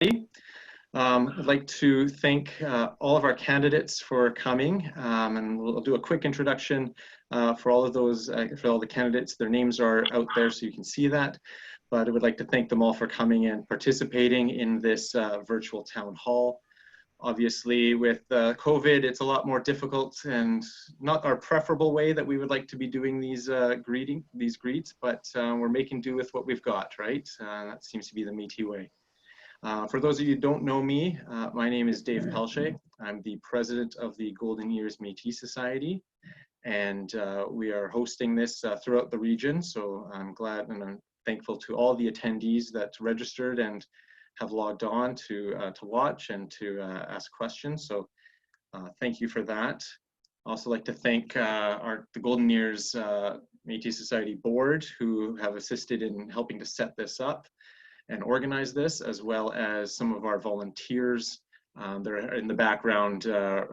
I'd like to thank all of our candidates for coming, and we'll do a quick introduction for all of those, for all the candidates. Their names are out there so you can see that, but I would like to thank them all for coming and participating in this virtual town hall. Obviously, with COVID, it's a lot more difficult and not our preferable way that we would like to be doing these greets, but we're making do with what we've got, right? That seems to be the Métis way. For those of you who don't know me, my name is Dave Pelche. I'm the president of the Golden Ears Métis Society, and we are hosting this throughout the region. So I'm glad and I'm thankful to all the attendees that registered and have logged on to watch and to ask questions. So thank you for that. I also like to thank the Golden Ears Métis Society board, who have assisted in helping to set this up and organize this, as well as some of our volunteers that are in the background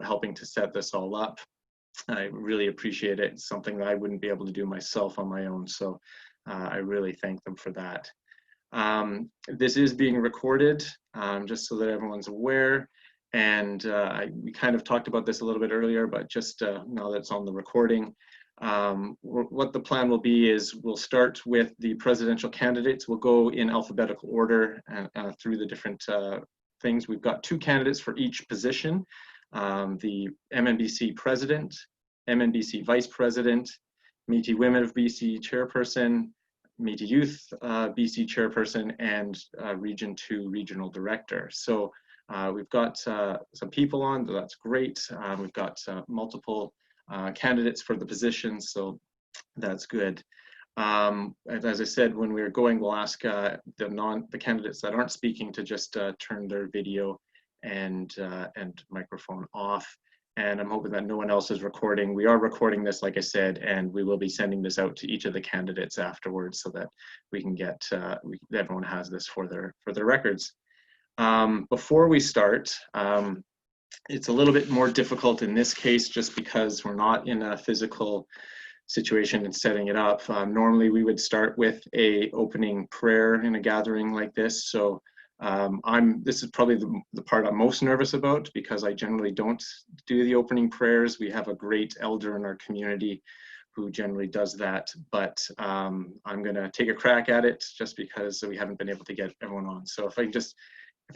helping to set this all up. I really appreciate it. It's something that I wouldn't be able to do myself on my own, so I really thank them for that. This is being recorded, just so that everyone's aware, and we kind of talked about this a little bit earlier, but just now that it's on the recording, what the plan will be is we'll start with the presidential candidates. We'll go in alphabetical order through the different things. We've got 2 candidates for each position, the MNBC president, MNBC vice president, Métis Women of BC chairperson, Métis Youth BC chairperson, and Region 2 regional director. So we've got some people on, that's great. We've got multiple candidates for the positions, so that's good. As I said, when we're going, we'll ask the candidates that aren't speaking to just turn their video and microphone off. And I'm hoping that no one else is recording. We are recording this, like I said, and we will be sending this out to each of the candidates afterwards so that we can get everyone has this for their records. Before we start, it's a little bit more difficult in this case just because we're not in a physical situation and setting it up. Normally we would start with a opening prayer in a gathering like this. So this is probably the part I'm most nervous about, because I generally don't do the opening prayers. We have a great elder in our community who generally does that, but I'm gonna take a crack at it just because we haven't been able to get everyone on. So if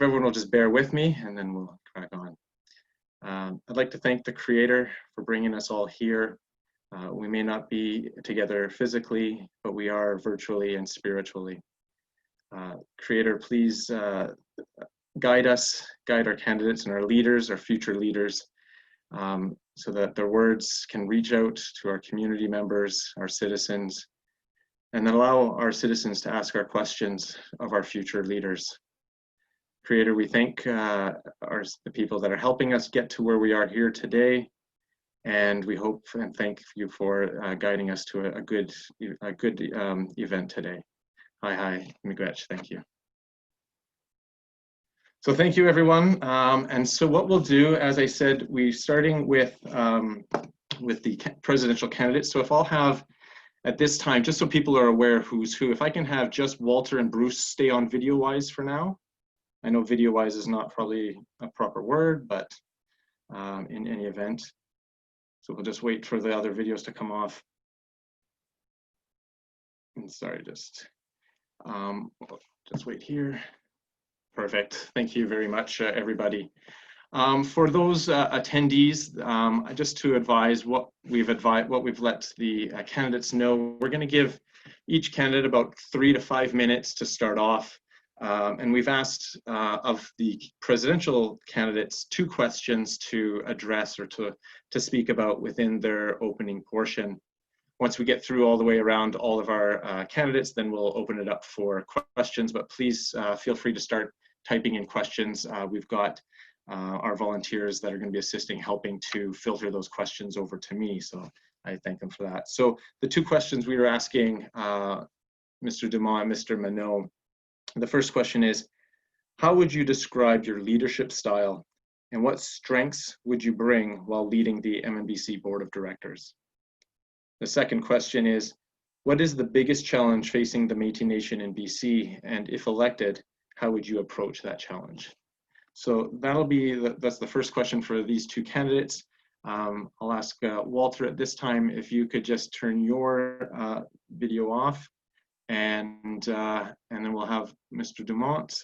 everyone will just bear with me, and then we'll crack on. I'd like to thank the Creator for bringing us all here. We may not be together physically, but we are virtually and spiritually. Creator, please guide us, guide our candidates and our leaders, our future leaders, so that their words can reach out to our community members, our citizens, and then allow our citizens to ask our questions of our future leaders. Creator, we thank the people that are helping us get to where we are here today, and we hope and thank you for guiding us to a good event today. Hi, Miigwech, thank you. So thank you, everyone. And so what we'll do, as I said, we're starting with the presidential candidates. So if I'll have, at this time, just so people are aware who's who, if I can have just Walter and Bruce stay on video-wise for now. I know video-wise is not probably a proper word, but in any event. So we'll just wait for the other videos to come off. And sorry, just wait here. Perfect. Thank you very much, everybody. For those attendees, just to advise what we've let the candidates know, we're going to give each candidate about 3 to 5 minutes to start off. And we've asked of the presidential candidates 2 questions to address or to speak about within their opening portion. Once we get through all the way around all of our candidates, then we'll open it up for questions, but please feel free to start typing in questions. We've got our volunteers that are going to be assisting, helping to filter those questions over to me, so I thank them for that. So the 2 questions we were asking Mr. Dumont and Mr. Mineault, the first question is, how would you describe your leadership style, and what strengths would you bring while leading the MNBC Board of Directors? The second question is, what is the biggest challenge facing the Métis Nation in BC, and if elected, how would you approach that challenge? So that's the first question for these two candidates. I'll ask Walter at this time if you could just turn your video off, and then we'll have Mr. Dumont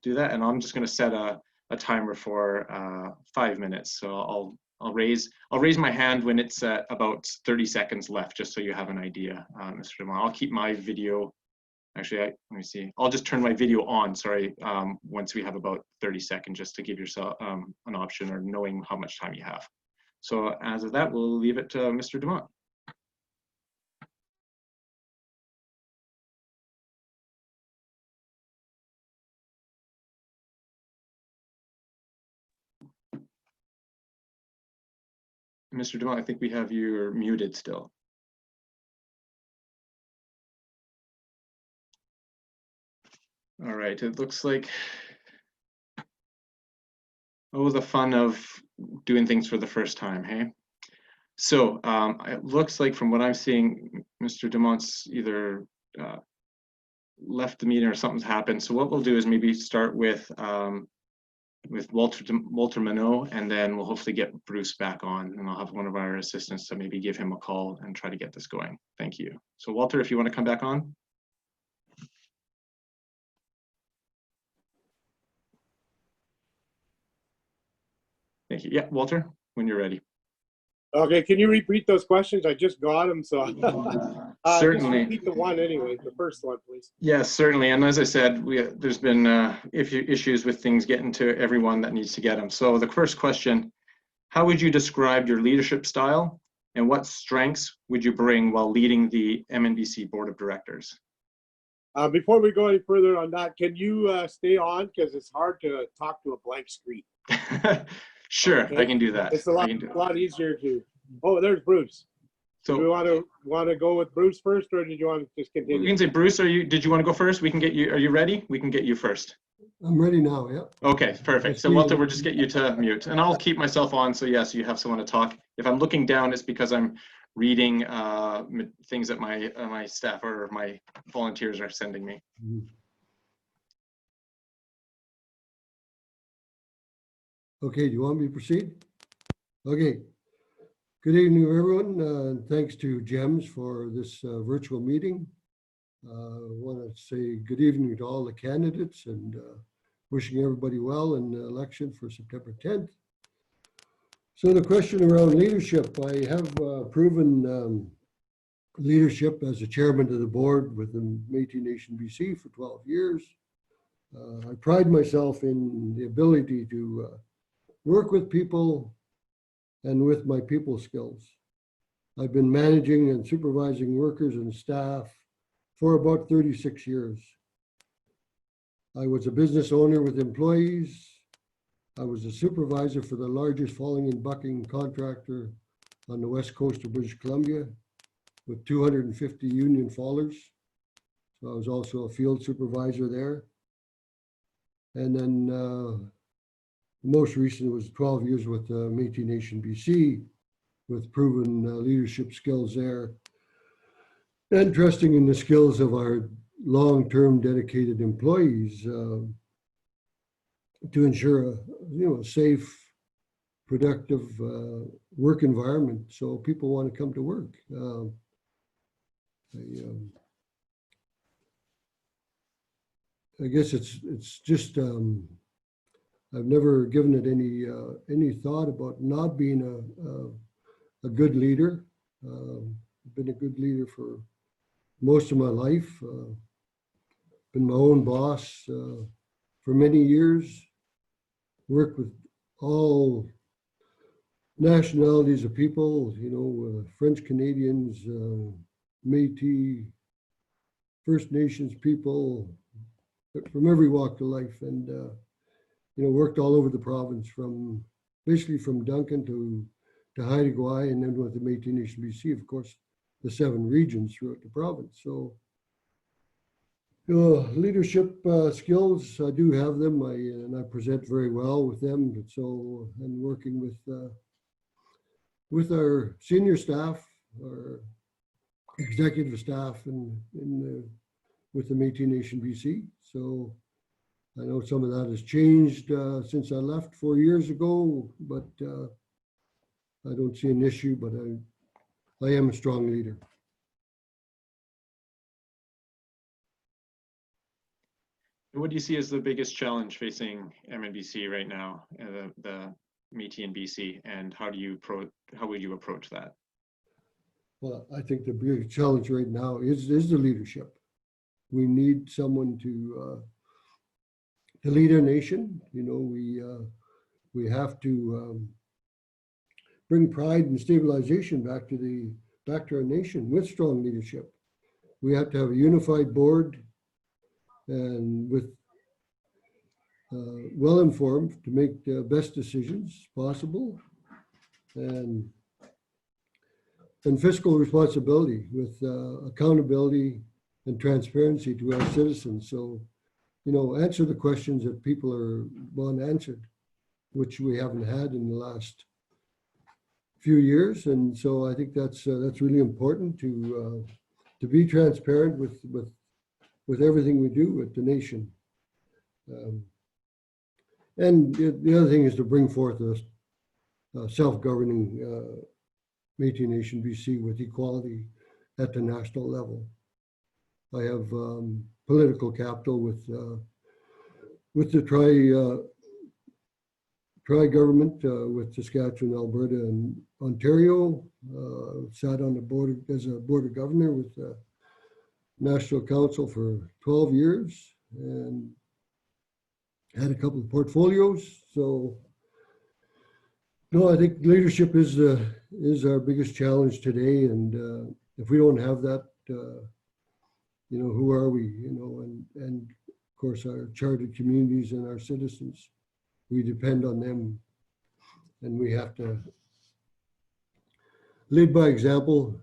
do that. And I'm just going to set a timer for 5 minutes. So I'll raise my hand when it's about 30 seconds left, just so you have an idea, Mr. Dumont. I'll keep my video. Actually, let me see. I'll just turn my video on, sorry, once we have about 30 seconds, just to give yourself an option or knowing how much time you have. So as of that, we'll leave it to Mr. Dumont. Mr. Dumont, I think we have you muted still. All right, it looks like, oh, the fun of doing things for the first time, hey? So it looks like from what I'm seeing, Mr. Dumont's either left the meeting or something's happened. So what we'll do is maybe start with Walter Mineault, and then we'll hopefully get Bruce back on, and I'll have one of our assistants to maybe give him a call and try to get this going. Thank you. So Walter, if you want to come back on. Thank you. Yeah, Walter, when you're ready. Okay, can you repeat those questions? I just got them, so certainly. Just repeat the one anyway, the first one, please. Yes, certainly. And as I said, there's been issues with things getting to everyone that needs to get them. So the first question: how would you describe your leadership style, and what strengths would you bring while leading the MNBC Board of Directors? Before we go any further on that, can you stay on, because it's hard to talk to a blank screen. Sure, okay. I can do that. It's a lot easier to. Oh, there's Bruce. So do we want to go with Bruce first, or did you want to just continue? You can say Bruce. Did you want to go first? We can get you. Are you ready? We can get you first. I'm ready now. Yeah. Okay, perfect. So Walter, we'll just get you to mute, and I'll keep myself on. So yes, you have someone to talk. If I'm looking down, it's because I'm reading things that my staff or my volunteers are sending me. Mm-hmm. Okay, do you want me to proceed? Okay. Good evening, everyone. Thanks to GEMS for this virtual meeting. I want to say good evening to all the candidates and wishing everybody well in the election for September 10th. So the question around leadership, I have proven leadership as a chairman of the board with the Métis Nation BC for 12 years. I pride myself in the ability to work with people and with my people skills. I've been managing and supervising workers and staff for about 36 years. I was a business owner with employees. I was a supervisor for the largest falling and bucking contractor on the west coast of British Columbia with 250 union fallers. So I was also a field supervisor there. And then most recent was 12 years with Métis Nation BC with proven leadership skills there, and trusting in the skills of our long-term dedicated employees to ensure a safe, productive work environment so people want to come to work. I guess it's just I've never given it any thought about not being a good leader. I've been a good leader for most of my life. Been my own boss for many years. Worked with all nationalities of people, French Canadians, Métis, First Nations people, from every walk of life, and worked all over the province, basically from Duncan to Haida Gwaii, and then with the Métis Nation BC, of course, the 7 regions throughout the province. So, leadership skills, I do have them, and I present very well with them. So, and working with our senior staff, our executive staff, and with the Métis Nation BC. So, I know some of that has changed since I left 4 years ago, but I don't see an issue, but I am a strong leader. What do you see as the biggest challenge facing MNBC right now, the Métis in BC, and how would you approach that? Well, I think the big challenge right now is the leadership. We need someone to lead our nation. You know, we have to bring pride and stabilization back to our nation with strong leadership. We have to have a unified board and with well-informed to make the best decisions possible, and fiscal responsibility with accountability and transparency to our citizens. So, you know, answer the questions that people want answered, which we haven't had in the last few years. And so I think that's really important to be transparent with everything we do with the nation. And the other thing is to bring forth a self-governing Métis Nation BC with equality at the national level. I have political capital with the tri-government with Saskatchewan, Alberta, and Ontario. Sat on the board as a board of governor with the National Council for 12 years and had a couple of portfolios. So, no, I think leadership is our biggest challenge today. And if we don't have that, you know, who are we? You know, and of course our chartered communities and our citizens, we depend on them, and we have to lead by example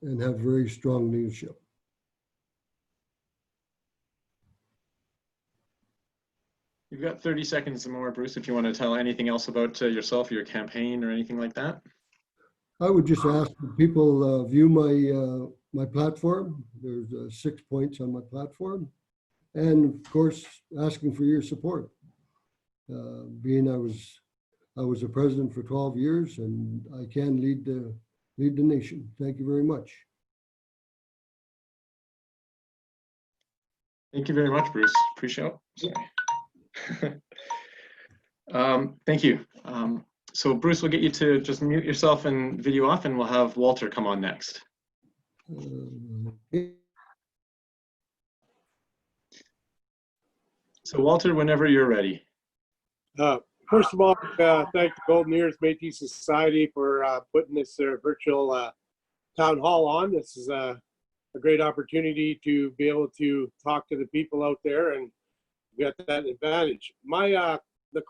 and have very strong leadership. You've got 30 seconds more, Bruce, if you want to tell anything else about yourself, your campaign, or anything like that. I would just ask people view my platform. There's 6 points on my platform, and of course, asking for your support. Being I was a president for 12 years, and I can lead the nation. Thank you very much. Thank you very much, Bruce. Appreciate it. Thank you. So Bruce, we'll get you to just mute yourself and video off, and we'll have Walter come on next. So Walter, whenever you're ready. First of all, thank the Golden Ears Métis Society for putting this virtual town hall on. This is a great opportunity to be able to talk to the people out there and get that advantage. The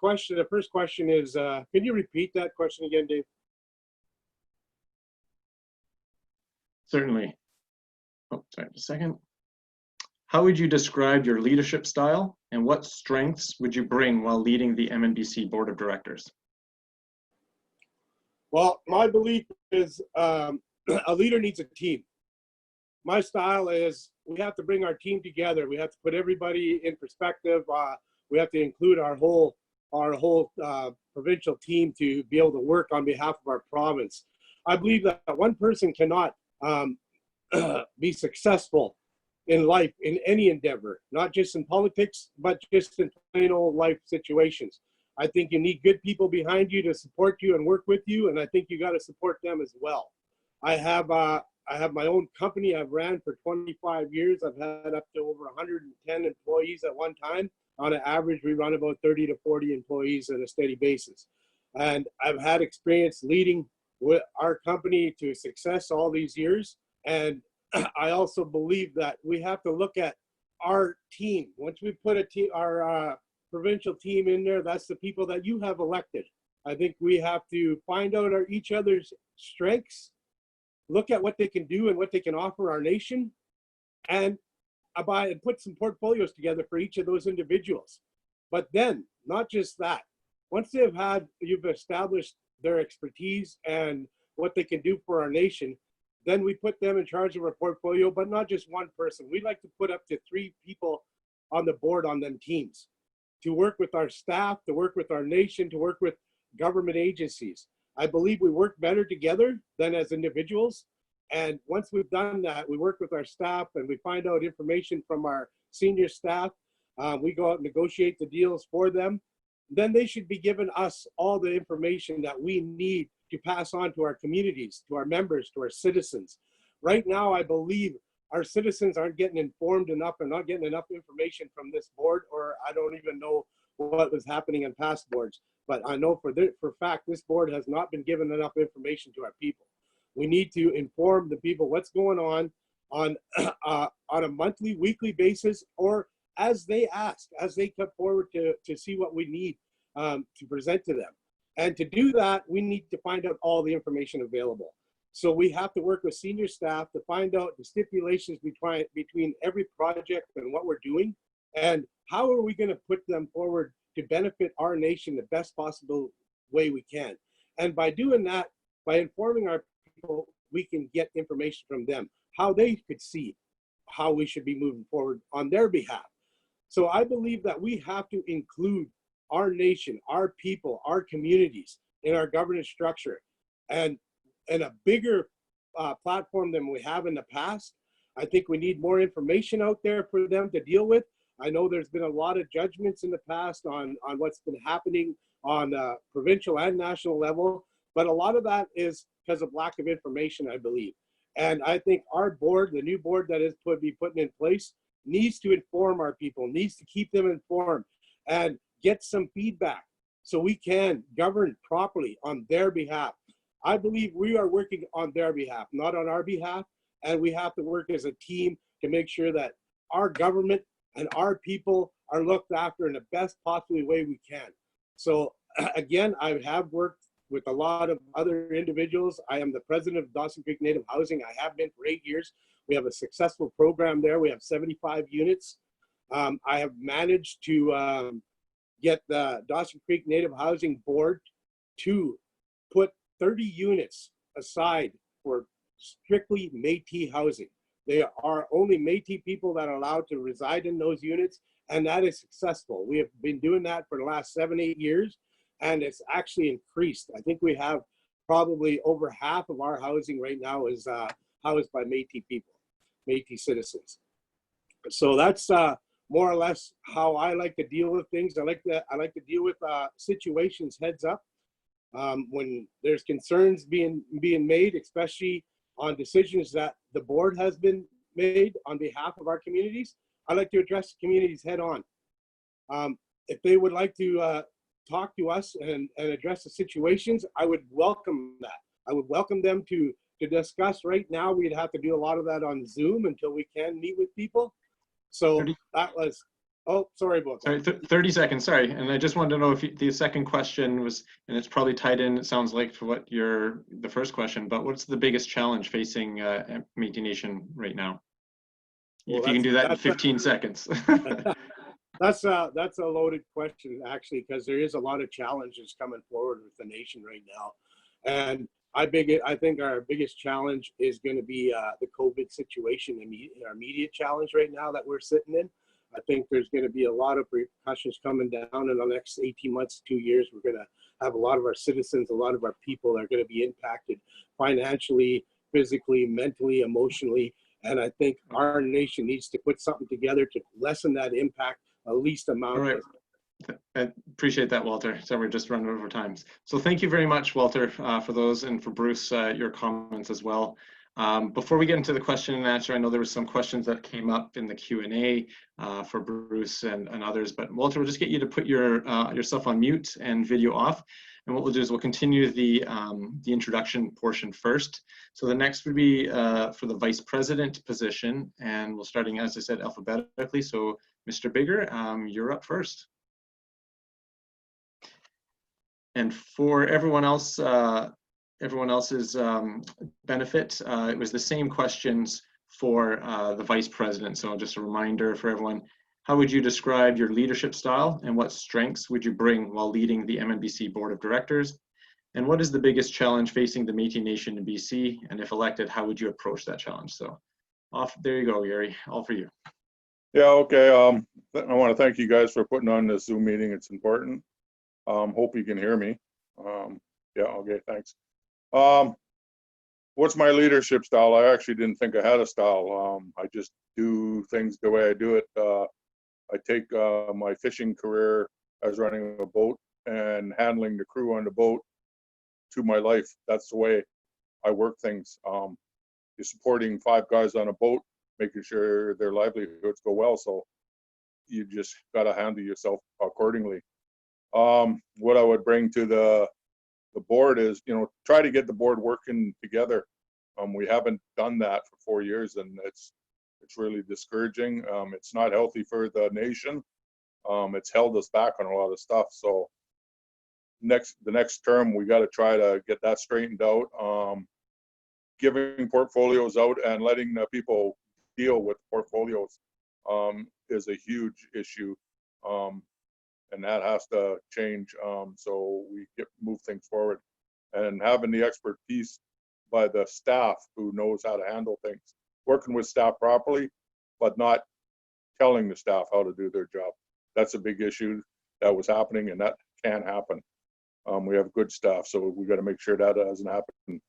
first question is, can you repeat that question again, Dave? Certainly. Oh, sorry, just a second. How would you describe your leadership style, and what strengths would you bring while leading the MNBC Board of Directors? Well, my belief is a leader needs a team. My style is we have to bring our team together. We have to put everybody in perspective. We have to include our whole provincial team to be able to work on behalf of our province. I believe that one person cannot be successful in life, in any endeavor, not just in politics, but just in plain old life situations. I think you need good people behind you to support you and work with you, and I think you got to support them as well. I have my own company I've ran for 25 years. I've had up to over 110 employees at one time. On an average, we run about 30 to 40 employees on a steady basis. And I've had experience leading with our company to success all these years. And I also believe that we have to look at our team. Once we put our provincial team in there, that's the people that you have elected. I think we have to find out each other's strengths, look at what they can do and what they can offer our nation, and put some portfolios together for each of those individuals. But then, not just that, once you've established their expertise and what they can do for our nation, then we put them in charge of our portfolio, but not just one person. We'd like to put up to 3 people on the board on them teams. to work with our staff, to work with our nation, to work with government agencies. I believe we work better together than as individuals. And once we've done that, we work with our staff and we find out information from our senior staff. We go out and negotiate the deals for them. Then they should be giving us all the information that we need to pass on to our communities, to our members, to our citizens. Right now, I believe our citizens aren't getting informed enough and not getting enough information from this board, or I don't even know what was happening in past boards. But I know for fact, this board has not been given enough information to our people. We need to inform the people what's going on a monthly, weekly basis, or as they ask, as they come forward to see what we need to present to them. And to do that, we need to find out all the information available. So we have to work with senior staff to find out the stipulations between every project and what we're doing, and how are we going to put them forward to benefit our nation the best possible way we can. And by doing that, by informing our people, we can get information from them, how they could see how we should be moving forward on their behalf. So I believe that we have to include our nation, our people, our communities in our governance structure, and a bigger platform than we have in the past. I think we need more information out there for them to deal with. I know there's been a lot of judgments in the past on what's been happening on provincial and national level, but a lot of that is because of lack of information, I believe. And I think our board, the new board that is be put in place, needs to inform our people, needs to keep them informed and get some feedback so we can govern properly on their behalf. I believe we are working on their behalf, not on our behalf, and we have to work as a team to make sure that our government and our people are looked after in the best possible way we can. So again, I have worked with a lot of other individuals. I am the president of Dawson Creek Native Housing. I have been for 8 years. We have a successful program there. We have 75 units. I have managed to get the Dawson Creek Native Housing Board to put 30 units aside for strictly Métis housing. They are only Métis people that are allowed to reside in those units, and that is successful. We have been doing that for the last 7-8 years, and it's actually increased. I think we have probably over half of our housing right now is housed by Métis people, Métis citizens. So that's more or less how I like to deal with things. I like to deal with situations heads up when there's concerns being made, especially on decisions that the board has been made on behalf of our communities. I like to address the communities head on. If they would like to talk to us and address the situations, I would welcome that. I would welcome them to discuss. Right now, we'd have to do a lot of that on Zoom until we can meet with people. So 30. That was, oh, sorry about that. Sorry, 30 seconds, sorry. And I just wanted to know if the second question was, and it's probably tied in, it sounds like, to what the first question, but what's the biggest challenge facing Métis Nation right now? Well, if you can do that in 15 seconds. That's a loaded question, actually, because there is a lot of challenges coming forward with the nation right now. And I think our biggest challenge is going to be the COVID situation, our immediate challenge right now that we're sitting in. I think there's going to be a lot of repercussions coming down in the next 18 months, 2 years. We're going to have a lot of our citizens, a lot of our people are going to be impacted financially, physically, mentally, emotionally. And I think our nation needs to put something together to lessen that impact the least amount. All right. I appreciate that, Walter. So we're just running over time. So thank you very much, Walter, for those, and for Bruce, your comments as well. Before we get into the question and answer, I know there were some questions that came up in the Q&A for Bruce and others, but Walter, we'll just get you to put yourself on mute and video off. And what we'll do is we'll continue the introduction portion first. So the next would be for the vice president position, and we're starting, as I said, alphabetically. So Mr. Biggar, you're up first. And for everyone else's benefit, it was the same questions for the vice president. So just a reminder for everyone, how would you describe your leadership style and what strengths would you bring while leading the MNBC Board of Directors? And what is the biggest challenge facing the Métis Nation in BC? And if elected, how would you approach that challenge? So there you go, Gary, all for you. Yeah, okay. I want to thank you guys for putting on this Zoom meeting. It's important. Hope you can hear me. Yeah, okay, thanks. What's my leadership style? I actually didn't think I had a style. I just do things the way I do it. I take my fishing career as running a boat and handling the crew on the boat to my life. That's the way I work things. You're supporting 5 guys on a boat, making sure their livelihoods go well. So you just got to handle yourself accordingly. What I would bring to the board is, try to get the board working together. We haven't done that for 4 years, and it's really discouraging. It's not healthy for the nation. It's held us back on a lot of stuff. So the next term, we got to try to get that straightened out. Giving portfolios out and letting the people deal with portfolios is a huge issue, and that has to change, so we move things forward. And having the expertise by the staff who knows how to handle things, working with staff properly, but not telling the staff how to do their job. That's a big issue that was happening, and that can happen. We have good staff, so we got to make sure that doesn't happen.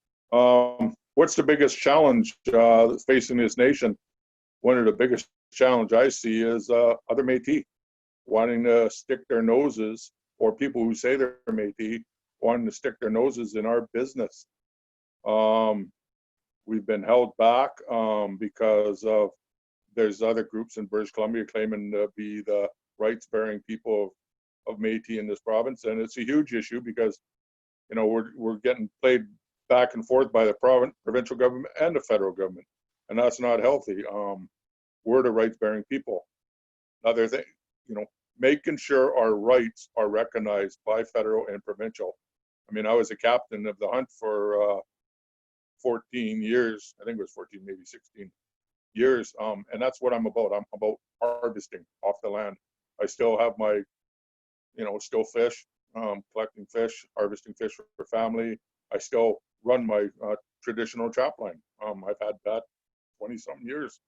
What's the biggest challenge facing this nation? One of the biggest challenge I see is other Métis wanting to stick their noses, or people who say they're Métis wanting to stick their noses in our business. We've been held back because of there's other groups in British Columbia claiming to be the rights-bearing people of Métis in this province, and it's a huge issue because we're getting played back and forth by the provincial government and the federal government, and that's not healthy. We're the rights-bearing people. Another thing, making sure our rights are recognized by federal and provincial. I mean, I was a captain of the hunt for 14 years. I think it was 14, maybe 16 years. And that's what I'm about. I'm about harvesting off the land. I still have my, still fish, collecting fish, harvesting fish for family. I still run my traditional trap line. I've had that 20-something years.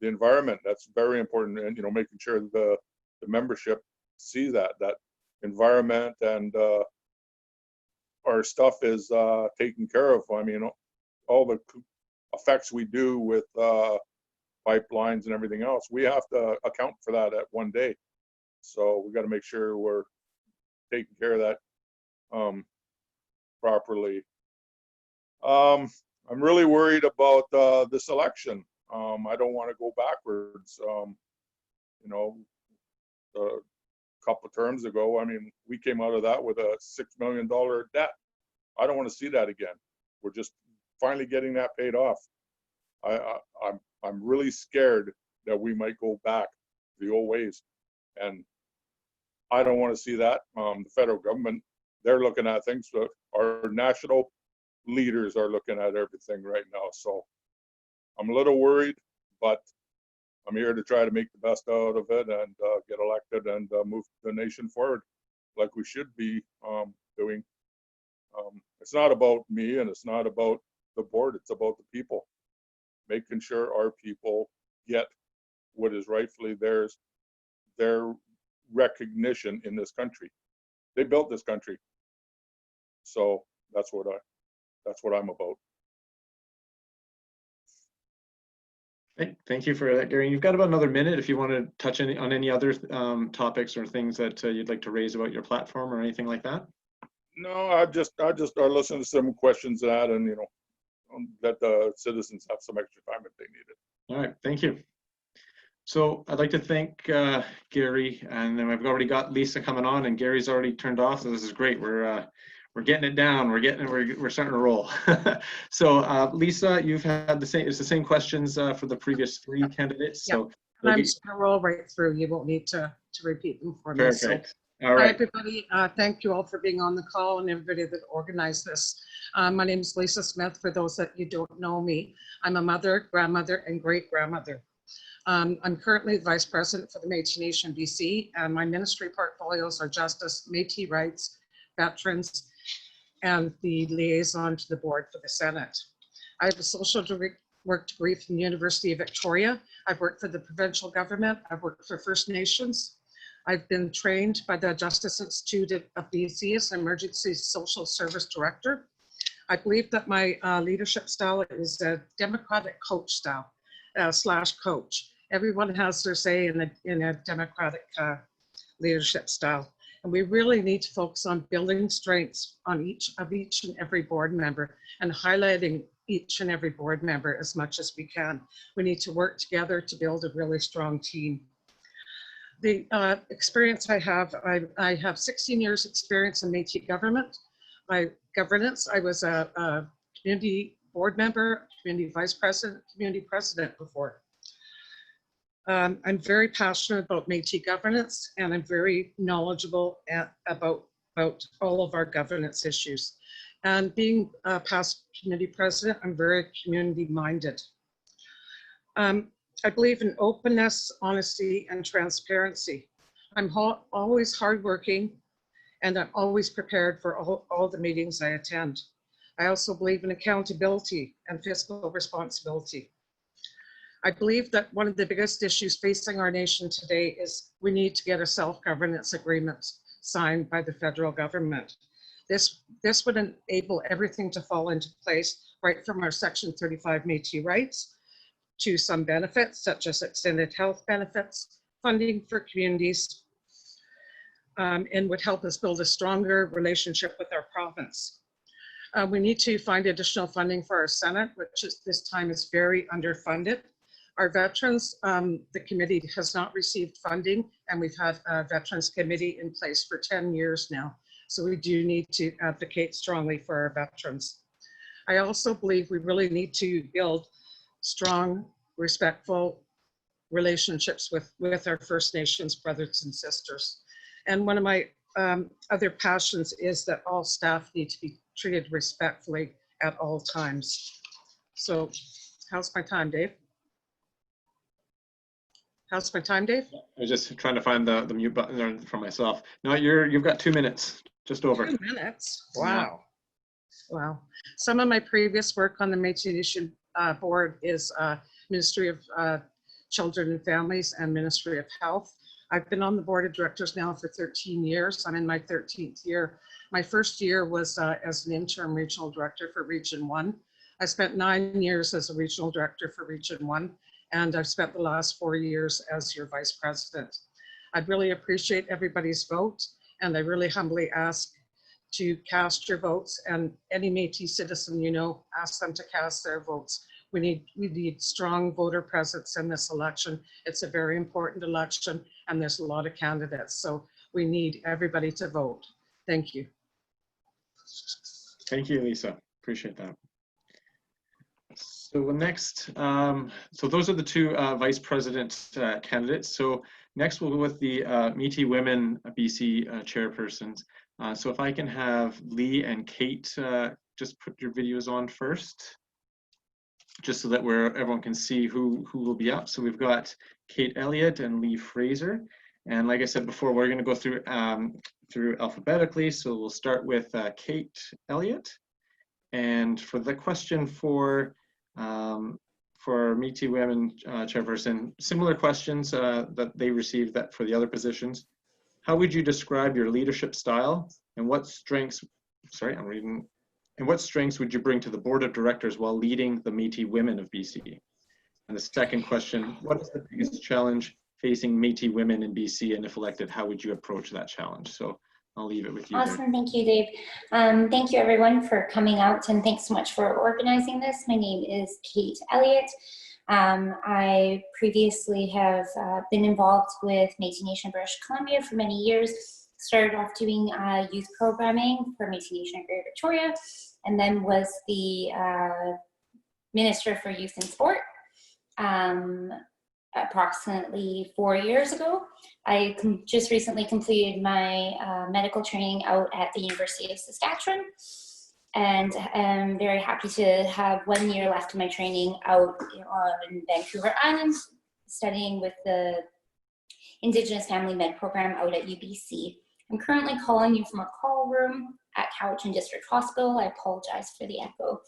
The environment, that's very important, and making sure the membership sees that environment and our stuff is taken care of. I mean, all the effects we do with pipelines and everything else, we have to account for that at one day. So we got to make sure we're taking care of that properly. I'm really worried about this election. I don't want to go backwards. A couple of terms ago, I mean, we came out of that with a $6 million debt. I don't want to see that again. We're just finally getting that paid off. I'm really scared that we might go back the old ways, and I don't want to see that. The federal government, they're looking at things, but our national leaders are looking at everything right now. So I'm a little worried, but I'm here to try to make the best out of it and get elected and move the nation forward like we should be doing. It's not about me and it's not about the board, it's about the people. Making sure our people get what is rightfully theirs, their recognition in this country. They built this country. So that's what I'm about. Thank you for that, Gary. You've got about another minute if you want to touch on any other topics or things that you'd like to raise about your platform or anything like that. No, I just listen to some questions that, and let the citizens have some extra time if they need it. All right, thank you. So I'd like to thank Gary, and then we've already got Lissa coming on, and Gary's already turned off, so this is great. We're getting it down. We're starting to roll. So Lissa, you've had it's the same questions for the previous 3 candidates. Yep. So and I'm just going to roll right through. You won't need to repeat them for me. Perfect. So, all right. Hi, everybody. Thank you all for being on the call and everybody that organized this. My name is Lissa Smith. For those that you don't know me, I'm a mother, grandmother, and great-grandmother. I'm currently the Vice President for the Métis Nation BC, and my ministry portfolios are Justice, Métis Rights, Veterans, and the liaison to the board for the Senate. I have a social worked brief in the University of Victoria. I've worked for the provincial government. I've worked for First Nations. I've been trained by the Justice Institute of BC as an emergency social service director. I believe that my leadership style is a democratic coach style, / coach. Everyone has their say in a democratic leadership style. And we really need to focus on building strengths on each and every board member and highlighting each and every board member as much as we can. We need to work together to build a really strong team. The experience I have 16 years experience in Métis government. My governance, I was a community board member, community vice president, community president before. I'm very passionate about Métis governance, and I'm very knowledgeable about all of our governance issues. And being a past community president, I'm very community minded. I believe in openness, honesty, and transparency. I'm always hardworking, and I'm always prepared for all the meetings I attend. I also believe in accountability and fiscal responsibility. I believe that one of the biggest issues facing our nation today is we need to get a self-governance agreement signed by the federal government. This would enable everything to fall into place, right from our Section 35 Métis rights to some benefits, such as extended health benefits, funding for communities, and would help us build a stronger relationship with our province. We need to find additional funding for our Senate, which this time is very underfunded. Our veterans, the committee has not received funding, and we've had a veterans committee in place for 10 years now. So we do need to advocate strongly for our veterans. I also believe we really need to build strong, respectful relationships with our First Nations brothers and sisters. And one of my other passions is that all staff need to be treated respectfully at all times. So how's my time, Dave? How's my time, Dave? I was just trying to find the mute button there for myself. No, you've got 2 minutes, just over. 2 minutes? Wow. Yeah. Wow. Some of my previous work on the Métis Nation board is Ministry of Children and Families and Ministry of Health. I've been on the board of directors now for 13 years. I'm in my 13th year. My first year was as an interim regional director for Region 1. I spent 9 years as a regional director for Region 1. And I've spent the last 4 years as your vice president. I'd really appreciate everybody's vote, and I really humbly ask to cast your votes, and any Métis citizen you know, ask them to cast their votes. We need strong voter presence in this election. It's a very important election, and there's a lot of candidates, so we need everybody to vote. Thank you. Thank you, Lisa. Appreciate that. So next, so those are the two vice president candidates. So next we'll go with the Métis Women BC chairpersons. So if I can have Lee and Kate just put your videos on first, just so that everyone can see who will be up. So we've got Kate Elliot and Lee Fraser. And like I said before, we're going to go through alphabetically. So we'll start with Kate Elliot. And for the question for Métis Women chairperson, similar questions that they received that for the other positions. How would you describe your leadership style, and what strengths, and what strengths would you bring to the board of directors while leading the Métis Women of BC? And the second question, what is the biggest challenge facing Métis women in BC, and if elected, how would you approach that challenge? So I'll leave it with you. Awesome, thank you, Dave. Thank you everyone for coming out, and thanks so much for organizing this. My name is Kate Elliot. I previously have been involved with Métis Nation British Columbia for many years. Started off doing youth programming for Métis Nation of Greater Victoria, and then was the Minister for Youth and Sport. Approximately 4 years ago. I just recently completed my medical training out at the University of Saskatchewan, and I'm very happy to have 1 year left of my training out on Vancouver Island, studying with the Indigenous Family Med program out at UBC. I'm currently calling you from a call room at Cowichan District Hospital. I apologize for the echo.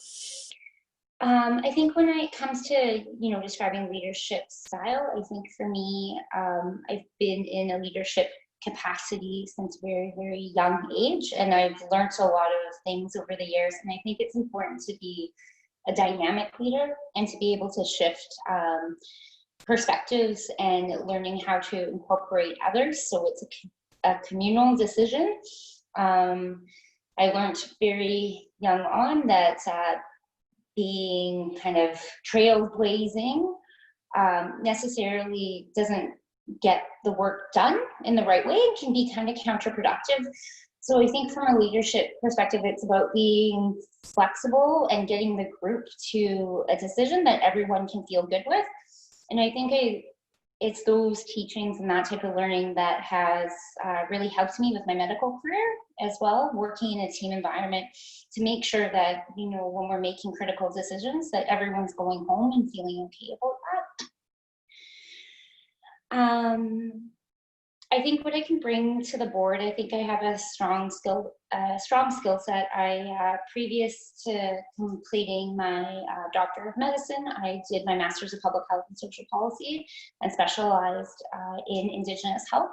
I think when it comes to, describing leadership style, I think for me, I've been in a leadership capacity since very, very young age, and I've learned a lot of things over the years. And I think it's important to be a dynamic leader and to be able to shift perspectives and learning how to incorporate others. So it's a communal decision. I learned very young on that being kind of trailblazing necessarily doesn't get the work done in the right way. It can be kind of counterproductive. So I think from a leadership perspective, it's about being flexible and getting the group to a decision that everyone can feel good with. And I think it's those teachings and that type of learning that has really helped me with my medical career as well, working in a team environment to make sure that, when we're making critical decisions, that everyone's going home and feeling okay about that. I think what I can bring to the board, I think I have a strong skill set. Previous to completing my Doctor of Medicine, I did my Master's of Public Health and Social Policy and specialized in Indigenous health,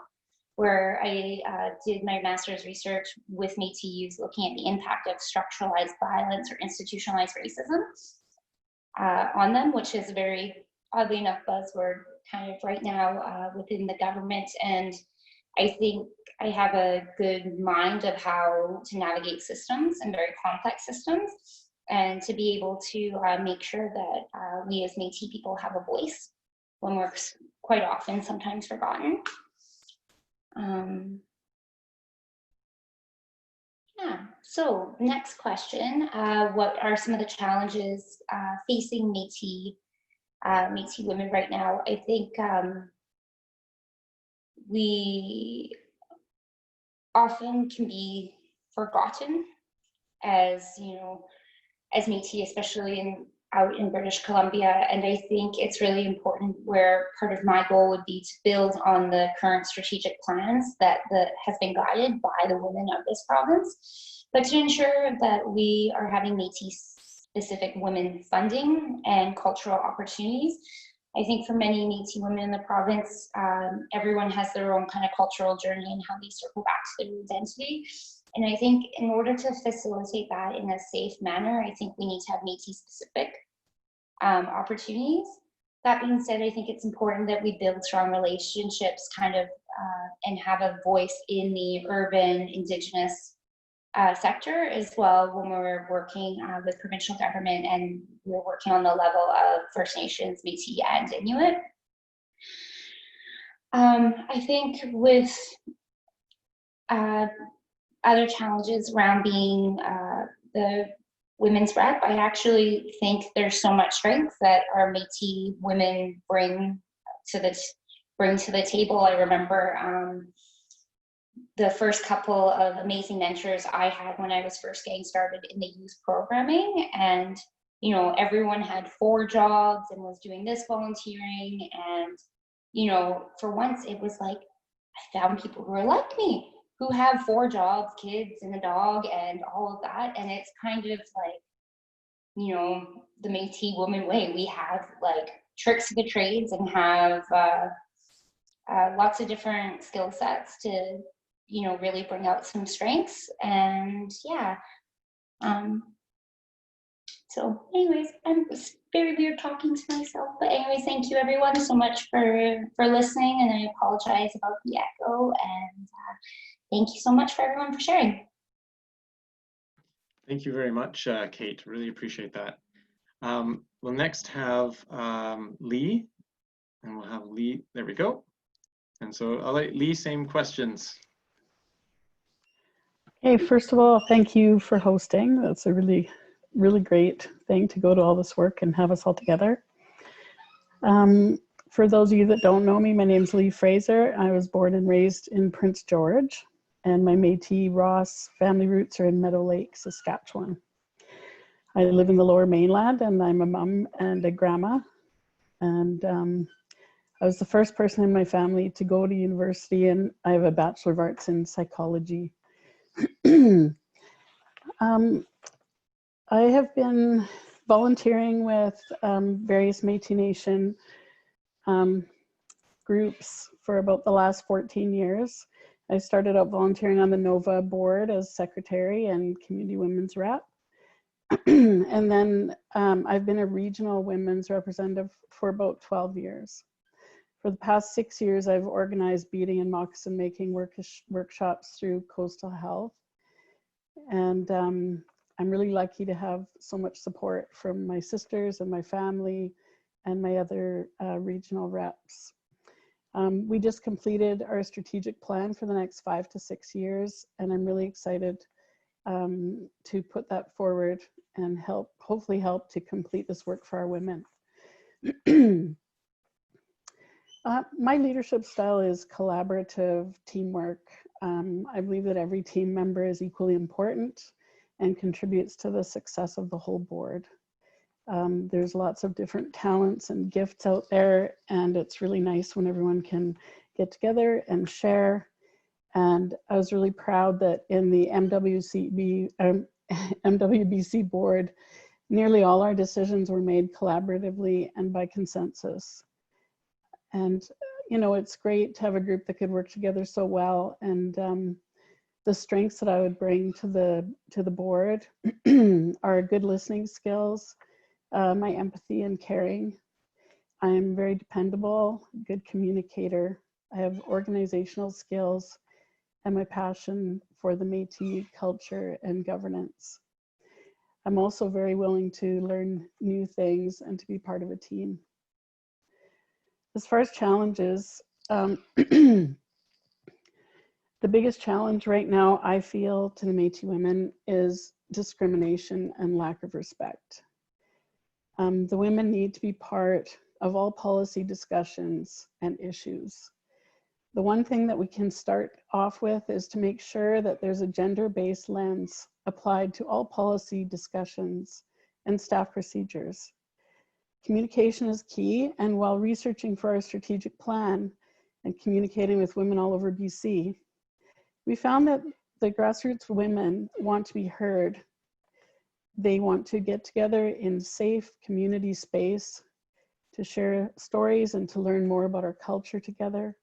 where I did my master's research with Métis youth, looking at the impact of structuralized violence or institutionalized racism on them, which is a very, oddly enough, buzzword kind of right now within the government. And I think I have a good mind of how to navigate systems and very complex systems, and to be able to make sure that we as Métis people have a voice when we're quite often sometimes forgotten. So next question, what are some of the challenges facing Métis women right now? I think we often can be forgotten as Métis, especially out in British Columbia. And I think it's really important, where part of my goal would be to build on the current strategic plans that has been guided by the women of this province, but to ensure that we are having Métis specific women funding and cultural opportunities. I think for many Métis women in the province, everyone has their own kind of cultural journey and how they circle back to their identity. And I think in order to facilitate that in a safe manner, I think we need to have Métis specific opportunities. That being said, I think it's important that we build strong relationships and have a voice in the urban Indigenous sector as well, when we're working with provincial government and we're working on the level of First Nations, Métis, and Inuit. I think with other challenges around being the women's rep, I actually think there's so much strength that our Métis women bring to the table. I remember the first couple of amazing mentors I had when I was first getting started in the youth programming, and everyone had 4 jobs and was doing this volunteering, and for once it was like I found people who are like me, who have 4 jobs, kids and a dog and all of that. And it's kind of like, the Métis woman way. We have like tricks of the trades and have lots of different skill sets to, really bring out some strengths. And yeah. So anyways, it's very weird talking to myself, but anyways, thank you everyone so much for listening, and I apologize about the echo, and thank you so much for everyone for sharing. Thank you very much, Kate. Really appreciate that. We'll next have Lee, and we'll have Lee. There we go. And so I'll let Lee, same questions. Hey, first of all, thank you for hosting. That's a really, really great thing to go to all this work and have us all together. For those of you that don't know me, my name's Lee Fraser. I was born and raised in Prince George, and my Métis Ross family roots are in Meadow Lake, Saskatchewan. I live in the Lower Mainland, and I'm a mom and a grandma. And I was the first person in my family to go to university, and I have a Bachelor of Arts in Psychology. I have been volunteering with various Métis Nation groups for about the last 14 years. I started out volunteering on the NOVA board as secretary and community women's rep. And then I've been a regional women's representative for about 12 years. For the past 6 years, I've organized beading and moccasin making workshops through Coastal Health. And I'm really lucky to have so much support from my sisters and my family and my other regional reps. We just completed our strategic plan for the next 5 to 6 years, and I'm really excited to put that forward and hopefully help to complete this work for our women. My leadership style is collaborative teamwork. I believe that every team member is equally important and contributes to the success of the whole board. There's lots of different talents and gifts out there, and it's really nice when everyone can get together and share. And I was really proud that in the MWBC board, nearly all our decisions were made collaboratively and by consensus. And, you know, it's great to have a group that could work together so well. And the strengths that I would bring to the board are good listening skills, my empathy and caring. I'm very dependable, good communicator. I have organizational skills and my passion for the Métis culture and governance. I'm also very willing to learn new things and to be part of a team. As far as challenges, the biggest challenge right now I feel to the Métis women is discrimination and lack of respect. The women need to be part of all policy discussions and issues. The one thing that we can start off with is to make sure that there's a gender-based lens applied to all policy discussions and staff procedures. Communication is key, and while researching for our strategic plan and communicating with women all over BC, we found that the grassroots women want to be heard. They want to get together in safe community space to share stories and to learn more about our culture together.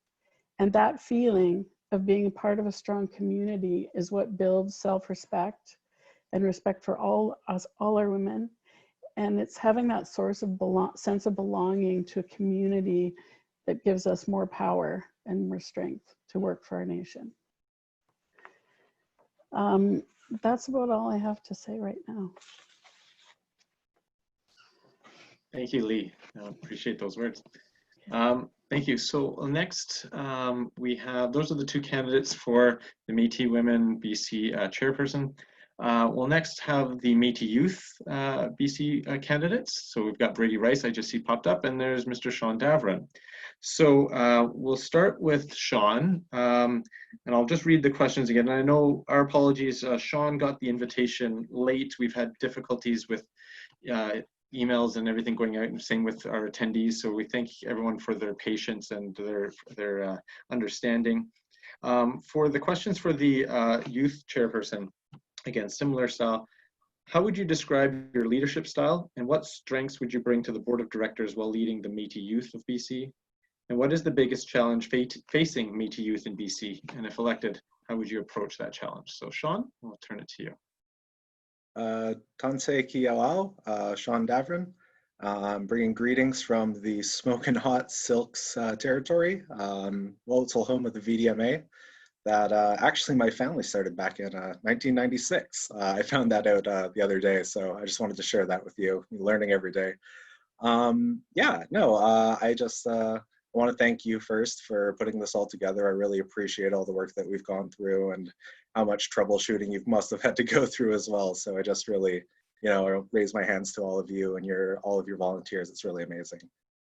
And that feeling of being a part of a strong community is what builds self-respect and respect for all our women. And it's having that sense of belonging to a community that gives us more power and more strength to work for our nation. That's about all I have to say right now. Thank you, Lee. I appreciate those words. Thank you. So next, we have, those are the two candidates for the Métis Women BC chairperson. We'll next have the Métis Youth BC candidates. So we've got Braydi Rice, I just see popped up, and there's Mr. Shaughn Davoren. So we'll start with Shaughn, and I'll just read the questions again. And I know, our apologies, Shaughn got the invitation late. We've had difficulties with emails and everything going out, and same with our attendees. So we thank everyone for their patience and their understanding. For the questions for the youth chairperson, again, similar style. How would you describe your leadership style, and what strengths would you bring to the board of directors while leading the Métis Youth of BC? And what is the biggest challenge facing Métis Youth in BC? And if elected, how would you approach that challenge? So Shaughn, I'll turn it to you. Tansei ki alao, Shaughn Davoren. I'm bringing greetings from the smoking hot silks territory. Well, it's the home of the VDMA. That actually my family started back in 1996. I found that out the other day, so I just wanted to share that with you. You're learning every day. I just want to thank you first for putting this all together. I really appreciate all the work that we've gone through and how much troubleshooting you must have had to go through as well. So I just really, raise my hands to all of you and all of your volunteers. It's really amazing.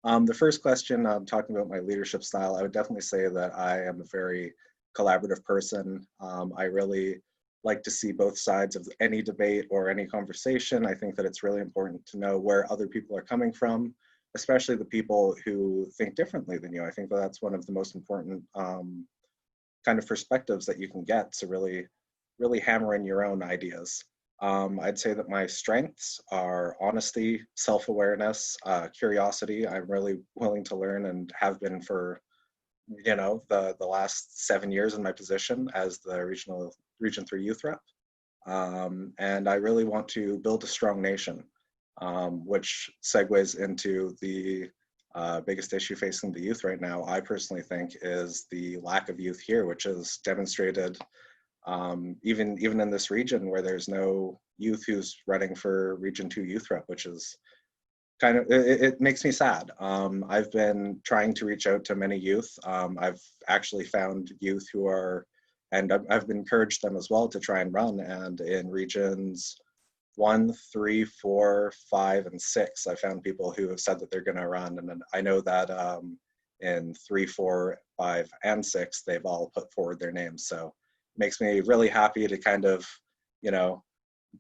The first question, talking about my leadership style, I would definitely say that I am a very collaborative person. I really like to see both sides of any debate or any conversation. I think that it's really important to know where other people are coming from, especially the people who think differently than you. I think that that's one of the most important kind of perspectives that you can get to really hammer in your own ideas. I'd say that my strengths are honesty, self-awareness, curiosity. I'm really willing to learn and have been for, the last 7 years in my position as the Region 3 Youth Rep. And I really want to build a strong nation, which segues into the biggest issue facing the youth right now, I personally think, is the lack of youth here, which is demonstrated even in this region where there's no youth who's running for Region 2 Youth Rep, which is kind of, it makes me sad. I've been trying to reach out to many youth. I've actually found youth who are, and I've encouraged them as well to try and run. And in regions 1, 3, 4, 5, and 6, I found people who have said that they're going to run. And then I know that in 3, 4, 5, and 6, they've all put forward their names. So it makes me really happy to kind of,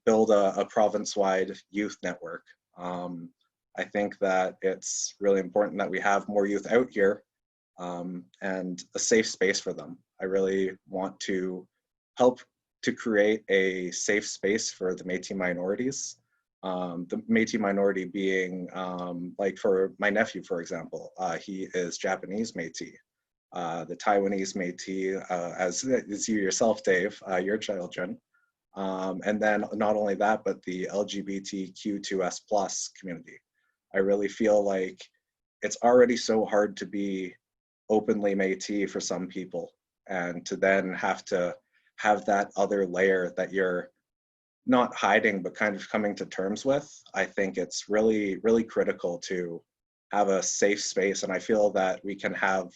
build a province-wide youth network. I think that it's really important that we have more youth out here and a safe space for them. I really want to help to create a safe space for the Métis minorities. The Métis minority being, like for my nephew, for example, he is Japanese Métis. The Taiwanese Métis, as you yourself, Dave, your children. And then not only that, but the LGBTQ2S+ community. I really feel like it's already so hard to be openly Métis for some people, and to then have to have that other layer that you're not hiding, but kind of coming to terms with. I think it's really, really critical to have a safe space. And I feel that we can have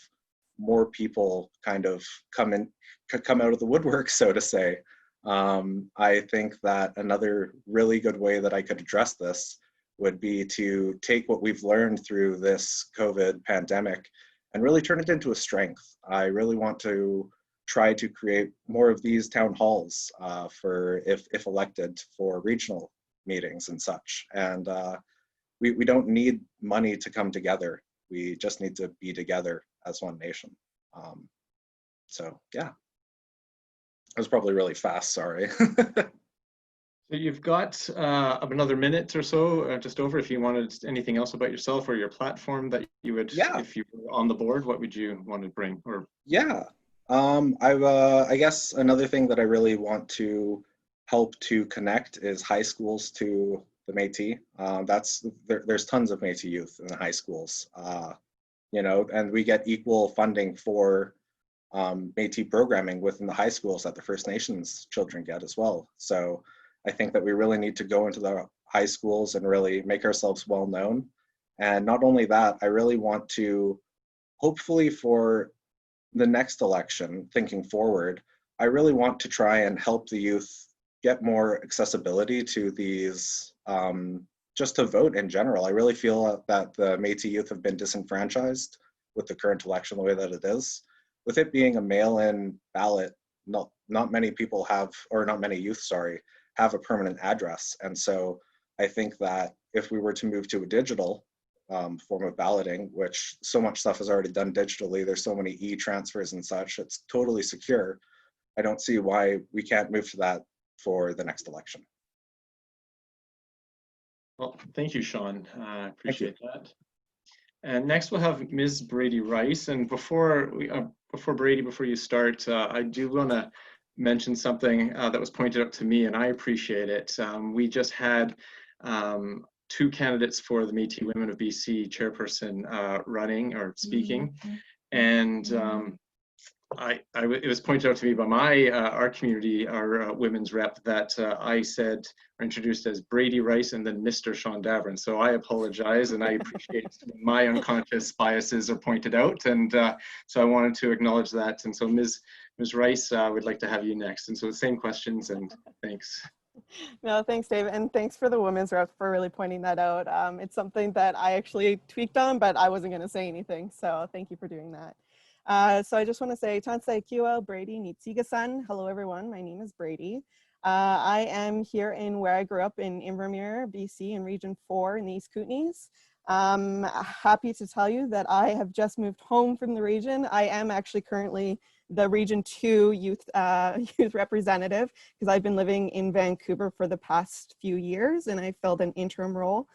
more people kind of come out of the woodwork, so to say. I think that another really good way that I could address this would be to take what we've learned through this COVID pandemic and really turn it into a strength. I really want to try to create more of these town halls for, if elected, for regional meetings and such. And we don't need money to come together. We just need to be together as one nation. So yeah, that was probably really fast, sorry. So you've got another minute or so, just over. If you wanted anything else about yourself or your platform that you would, if you were on the board, what would you want to bring? Or yeah, I guess another thing that I really want to help to connect is high schools to the Métis. There's tons of Métis youth in the high schools, and we get equal funding for Métis programming within the high schools that the First Nations children get as well. So I think that we really need to go into the high schools and really make ourselves well known. And not only that, I really want to, hopefully for the next election, thinking forward, I really want to try and help the youth get more accessibility to these, just to vote in general. I really feel that the Métis youth have been disenfranchised with the current election the way that it is. With it being a mail-in ballot, not many people have, or not many youth, sorry, have a permanent address. And so I think that if we were to move to a digital form of balloting, which so much stuff is already done digitally, there's so many e-transfers and such, it's totally secure. I don't see why we can't move to that for the next election. well, thank you, Shaughn. I appreciate that. And next we'll have Ms. Braydi Rice. And before Braydi, before you start, I do want to mention something that was pointed out to me, and I appreciate it. We just had 2 candidates for the Métis Women of BC chairperson running or speaking, and it was pointed out to me by our community, our women's rep, that I said or introduced as Braydi Rice and then Mr. Shaughn Davoren. So I apologize, and I appreciate when my unconscious biases are pointed out, and so I wanted to acknowledge that. And so Ms. Rice, we'd like to have you next. And so the same questions, and thanks. No, thanks, Dave. And thanks for the women's rep for really pointing that out. It's something that I actually tweaked on, but I wasn't going to say anything. So thank you for doing that. So I just want to say, Tansai Kiwa, Braydi Nitsiga-san. Hello, everyone. My name is Braydi. I am here in where I grew up in Invermere, BC, in Region 4 in the East Kootenays. Happy to tell you that I have just moved home from the region. I am actually currently the Region 2 youth representative, because I've been living in Vancouver for the past few years, and I filled an interim role.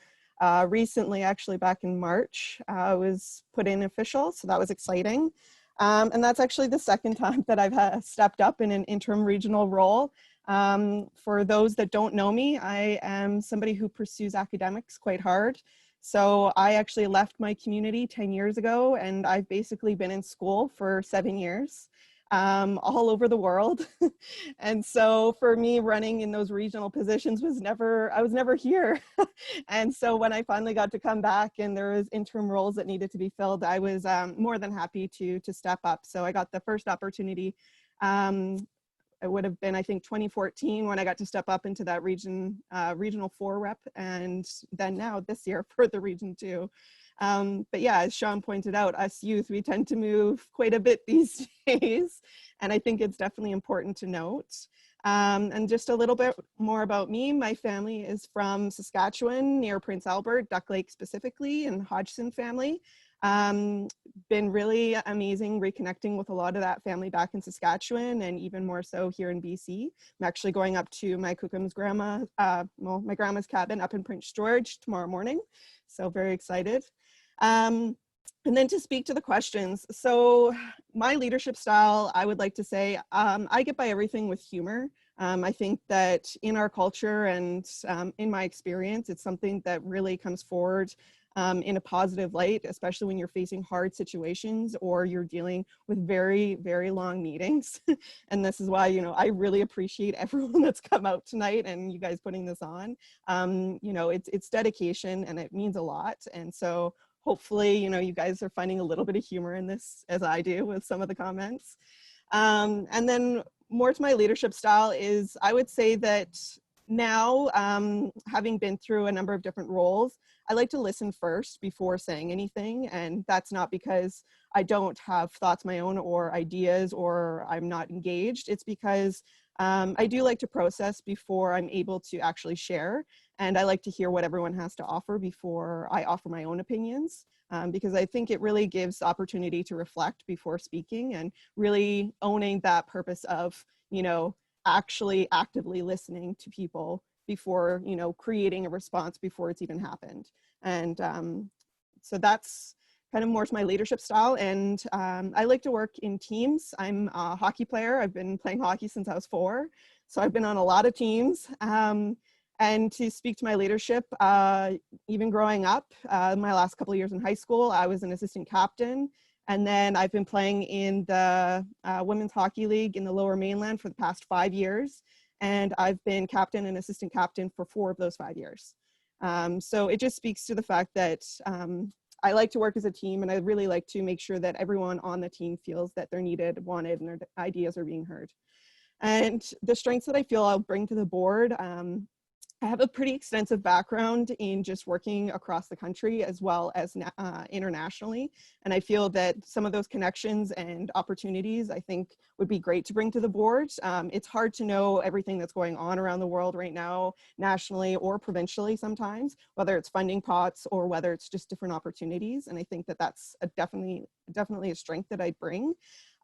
Recently, actually back in March, I was put in official, so that was exciting. And that's actually the second time that I've stepped up in an interim regional role. For those that don't know me, I am somebody who pursues academics quite hard. So I actually left my community 10 years ago, and I've basically been in school for 7 years, all over the world. And so for me, running in those regional positions I was never here. And so when I finally got to come back and there was interim roles that needed to be filled, I was more than happy to step up. So I got the first opportunity. It would have been, I think, 2014 when I got to step up into that regional 4 rep, and then now this year for the Region 2. But yeah, as Shaughn pointed out, us youth, we tend to move quite a bit these days, and I think it's definitely important to note. And just a little bit more about me. My family is from Saskatchewan, near Prince Albert, Duck Lake specifically, and Hodgson family. Been really amazing reconnecting with a lot of that family back in Saskatchewan, and even more so here in BC. I'm actually going up to my Cookum's my grandma's cabin up in Prince George tomorrow morning. So very excited. And then to speak to the questions. So my leadership style, I would like to say, I get by everything with humor. I think that in our culture and in my experience, it's something that really comes forward in a positive light, especially when you're facing hard situations or you're dealing with very, very long meetings. And this is why, you know, I really appreciate everyone that's come out tonight and you guys putting this on. You know, it's dedication and it means a lot. And so hopefully, you know, you guys are finding a little bit of humor in this, as I do with some of the comments. And then more to my leadership style is, I would say that now, having been through a number of different roles, I like to listen first before saying anything. And that's not because I don't have thoughts of my own or ideas or I'm not engaged. It's because I do like to process before I'm able to actually share. And I like to hear what everyone has to offer before I offer my own opinions, because I think it really gives opportunity to reflect before speaking and really owning that purpose of, you know, actually actively listening to people before, you know, creating a response before it's even happened. And so that's kind of more to my leadership style. And I like to work in teams. I'm a hockey player. I've been playing hockey since I was 4. So I've been on a lot of teams. And to speak to my leadership, even growing up, my last couple of years in high school, I was an assistant captain. And then I've been playing in the Women's Hockey League in the Lower Mainland for the past 5 years. And I've been captain and assistant captain for 4 of those 5 years. So it just speaks to the fact that I like to work as a team, and I really like to make sure that everyone on the team feels that they're needed, wanted, and their ideas are being heard. And the strengths that I feel I'll bring to the board, I have a pretty extensive background in just working across the country as well as internationally. And I feel that some of those connections and opportunities I think would be great to bring to the board. It's hard to know everything that's going on around the world right now, nationally or provincially sometimes, whether it's funding pots or whether it's just different opportunities. And I think that that's definitely a strength that I bring.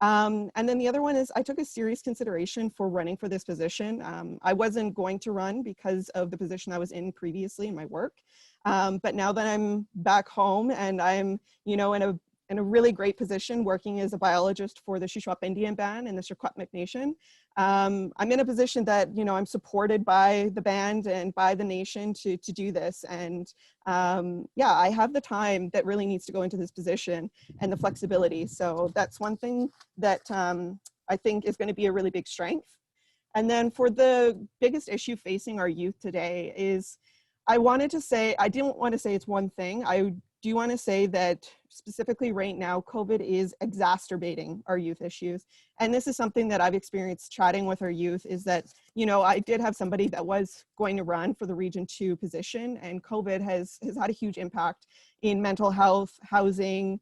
And then the other one is I took a serious consideration for running for this position. I wasn't going to run because of the position I was in previously in my work. But now that I'm back home and I'm, you know, in a really great position working as a biologist for the Shuswap Indian Band and the Secwepemc Nation, I'm in a position that, you know, I'm supported by the band and by the nation to do this. And yeah, I have the time that really needs to go into this position and the flexibility. So that's one thing that I think is going to be a really big strength. And then for the biggest issue facing our youth today is, I wanted to say, I didn't want to say it's one thing. I do want to say that specifically right now, COVID is exacerbating our youth issues. And this is something that I've experienced chatting with our youth is that, you know, I did have somebody that was going to run for the Region 2 position, and COVID has had a huge impact in mental health, housing,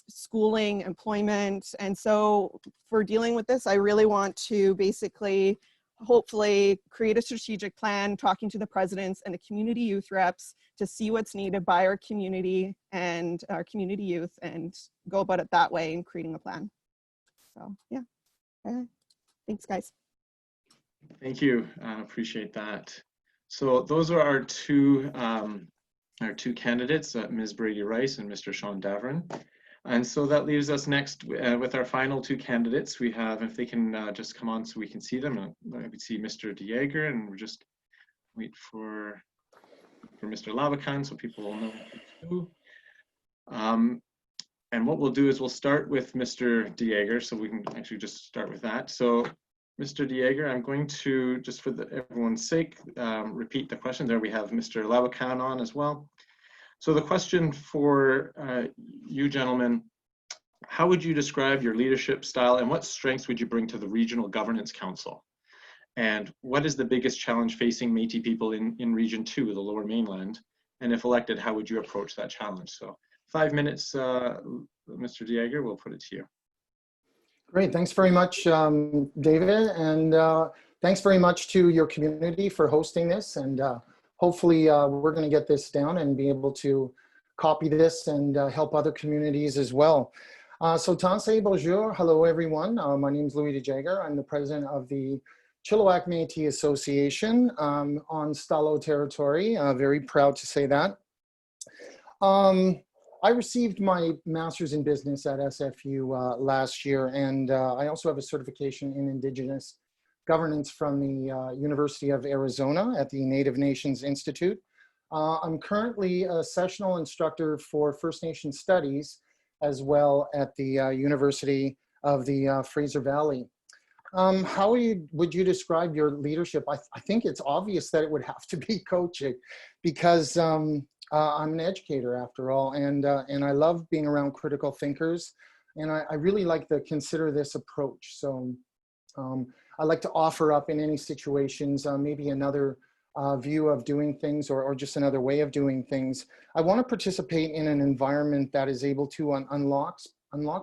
schooling, employment. And so for dealing with this, I really want to basically hopefully create a strategic plan, talking to the presidents and the community youth reps to see what's needed by our community and our community youth, and go about it that way in creating a plan. So yeah, thanks guys. Thank you. Appreciate that. So those are our two candidates, Ms. Braydi Rice and Mr. Shaughn Davoren. And so that leaves us next with our final two candidates. We have, if they can just come on so we can see them. We see Mr. Jaeger, and we'll just wait for Mr. Laboucan so people will know who. And what we'll do is we'll start with Mr. Jaeger, so we can actually just start with that. So Mr. Jaeger, I'm going to, just for everyone's sake, repeat the question. There we have Mr. Laboucan on as well. So the question for you gentlemen, how would you describe your leadership style and what strengths would you bring to the Regional Governance Council? And what is the biggest challenge facing Métis people in Region 2, the Lower Mainland? And if elected, how would you approach that challenge? So 5 minutes, Mr. Jaeger, we'll put it to you. Great, thanks very much, David, and thanks very much to your community for hosting this, and hopefully we're going to get this down and be able to copy this and help other communities as well. So Tansei, bonjour, hello everyone. My name is Louis Jaeger. I'm the president of the Chilliwack Métis Association on Stalo territory. Very proud to say that. I received my master's in business at SFU last year, and I also have a certification in Indigenous governance from the University of Arizona at the Native Nations Institute. I'm currently a sessional instructor for First Nation Studies as well at the University of the Fraser Valley. How would you describe your leadership? I think it's obvious that it would have to be coaching, because I'm an educator after all, and I love being around critical thinkers, and I really like the consider this approach. So I like to offer up in any situations maybe another view of doing things, or just another way of doing things. I want to participate in an environment that is able to unlock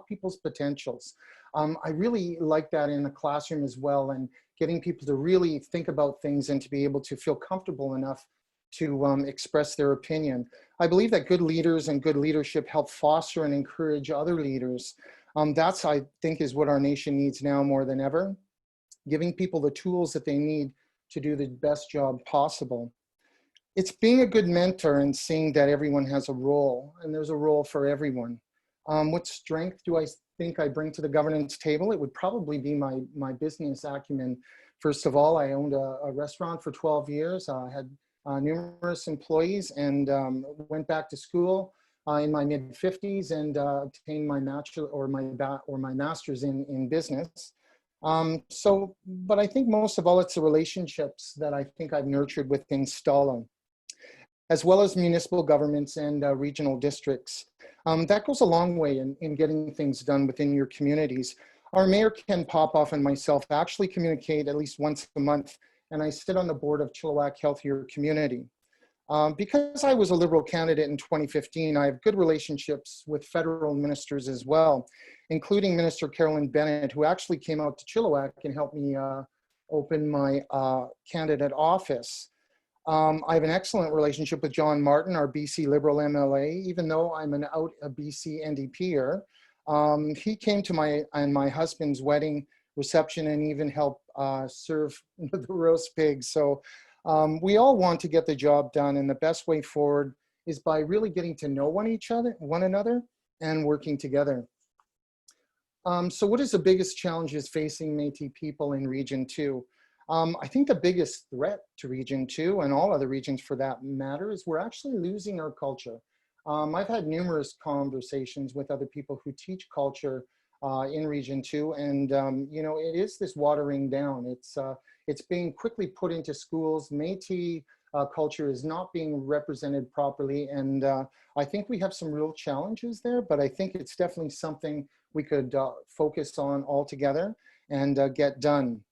people's potentials. I really like that in the classroom as well, and getting people to really think about things and to be able to feel comfortable enough to express their opinion. I believe that good leaders and good leadership help foster and encourage other leaders. That's, I think, is what our nation needs now more than ever, giving people the tools that they need to do the best job possible. It's being a good mentor and seeing that everyone has a role, and there's a role for everyone. What strength do I think I bring to the governance table? It would probably be my business acumen. First of all, I owned a restaurant for 12 years. I had numerous employees, and went back to school in my mid-50s and obtained my master's in business. But I think most of all, it's the relationships that I think I've nurtured within Stalo, as well as municipal governments and regional districts. That goes a long way in getting things done within your communities. Our mayor, Ken Popoff, and myself actually communicate at least once a month, and I sit on the board of Chilliwack Healthier Community. Because I was a Liberal candidate in 2015, I have good relationships with federal ministers as well, including Minister Carolyn Bennett, who actually came out to Chilliwack and helped me open my candidate office. I have an excellent relationship with John Martin, our BC Liberal MLA, even though I'm a BC NDPer. He came to my husband's wedding reception and even helped serve the roast pig. So we all want to get the job done, and the best way forward is by really getting to know one another and working together. So what is the biggest challenges facing Métis people in Region 2? I think the biggest threat to Region 2, and all other regions for that matter, is we're actually losing our culture. I've had numerous conversations with other people who teach culture in Region 2, and you know, it is this watering down. It's being quickly put into schools. Métis culture is not being represented properly, and I think we have some real challenges there, but I think it's definitely something we could focus on all together and get done.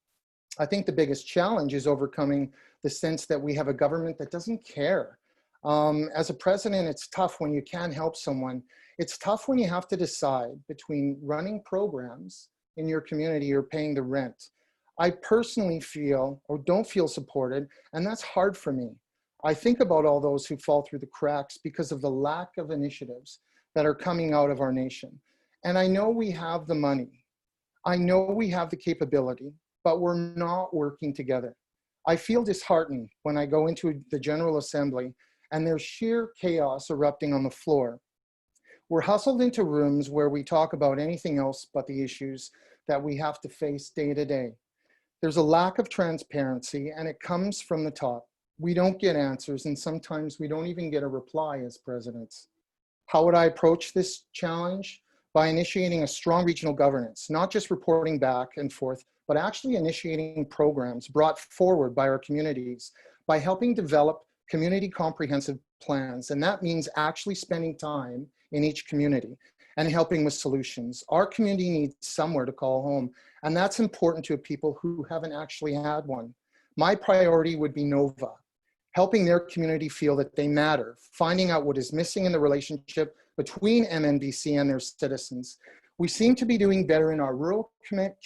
I think the biggest challenge is overcoming the sense that we have a government that doesn't care. As a president, it's tough when you can't help someone. It's tough when you have to decide between running programs in your community or paying the rent. I personally feel or don't feel supported, and that's hard for me. I think about all those who fall through the cracks because of the lack of initiatives that are coming out of our nation. And I know we have the money. I know we have the capability, but we're not working together. I feel disheartened when I go into the General Assembly and there's sheer chaos erupting on the floor. We're hustled into rooms where we talk about anything else but the issues that we have to face day to day. There's a lack of transparency and it comes from the top. We don't get answers and sometimes we don't even get a reply as presidents. How would I approach this challenge? By initiating a strong regional governance, not just reporting back and forth, but actually initiating programs brought forward by our communities, by helping develop community comprehensive plans. And that means actually spending time in each community and helping with solutions. Our community needs somewhere to call home, and that's important to people who haven't actually had one. My priority would be NOVA, helping their community feel that they matter, finding out what is missing in the relationship between MNBC and their citizens. We seem to be doing better in our rural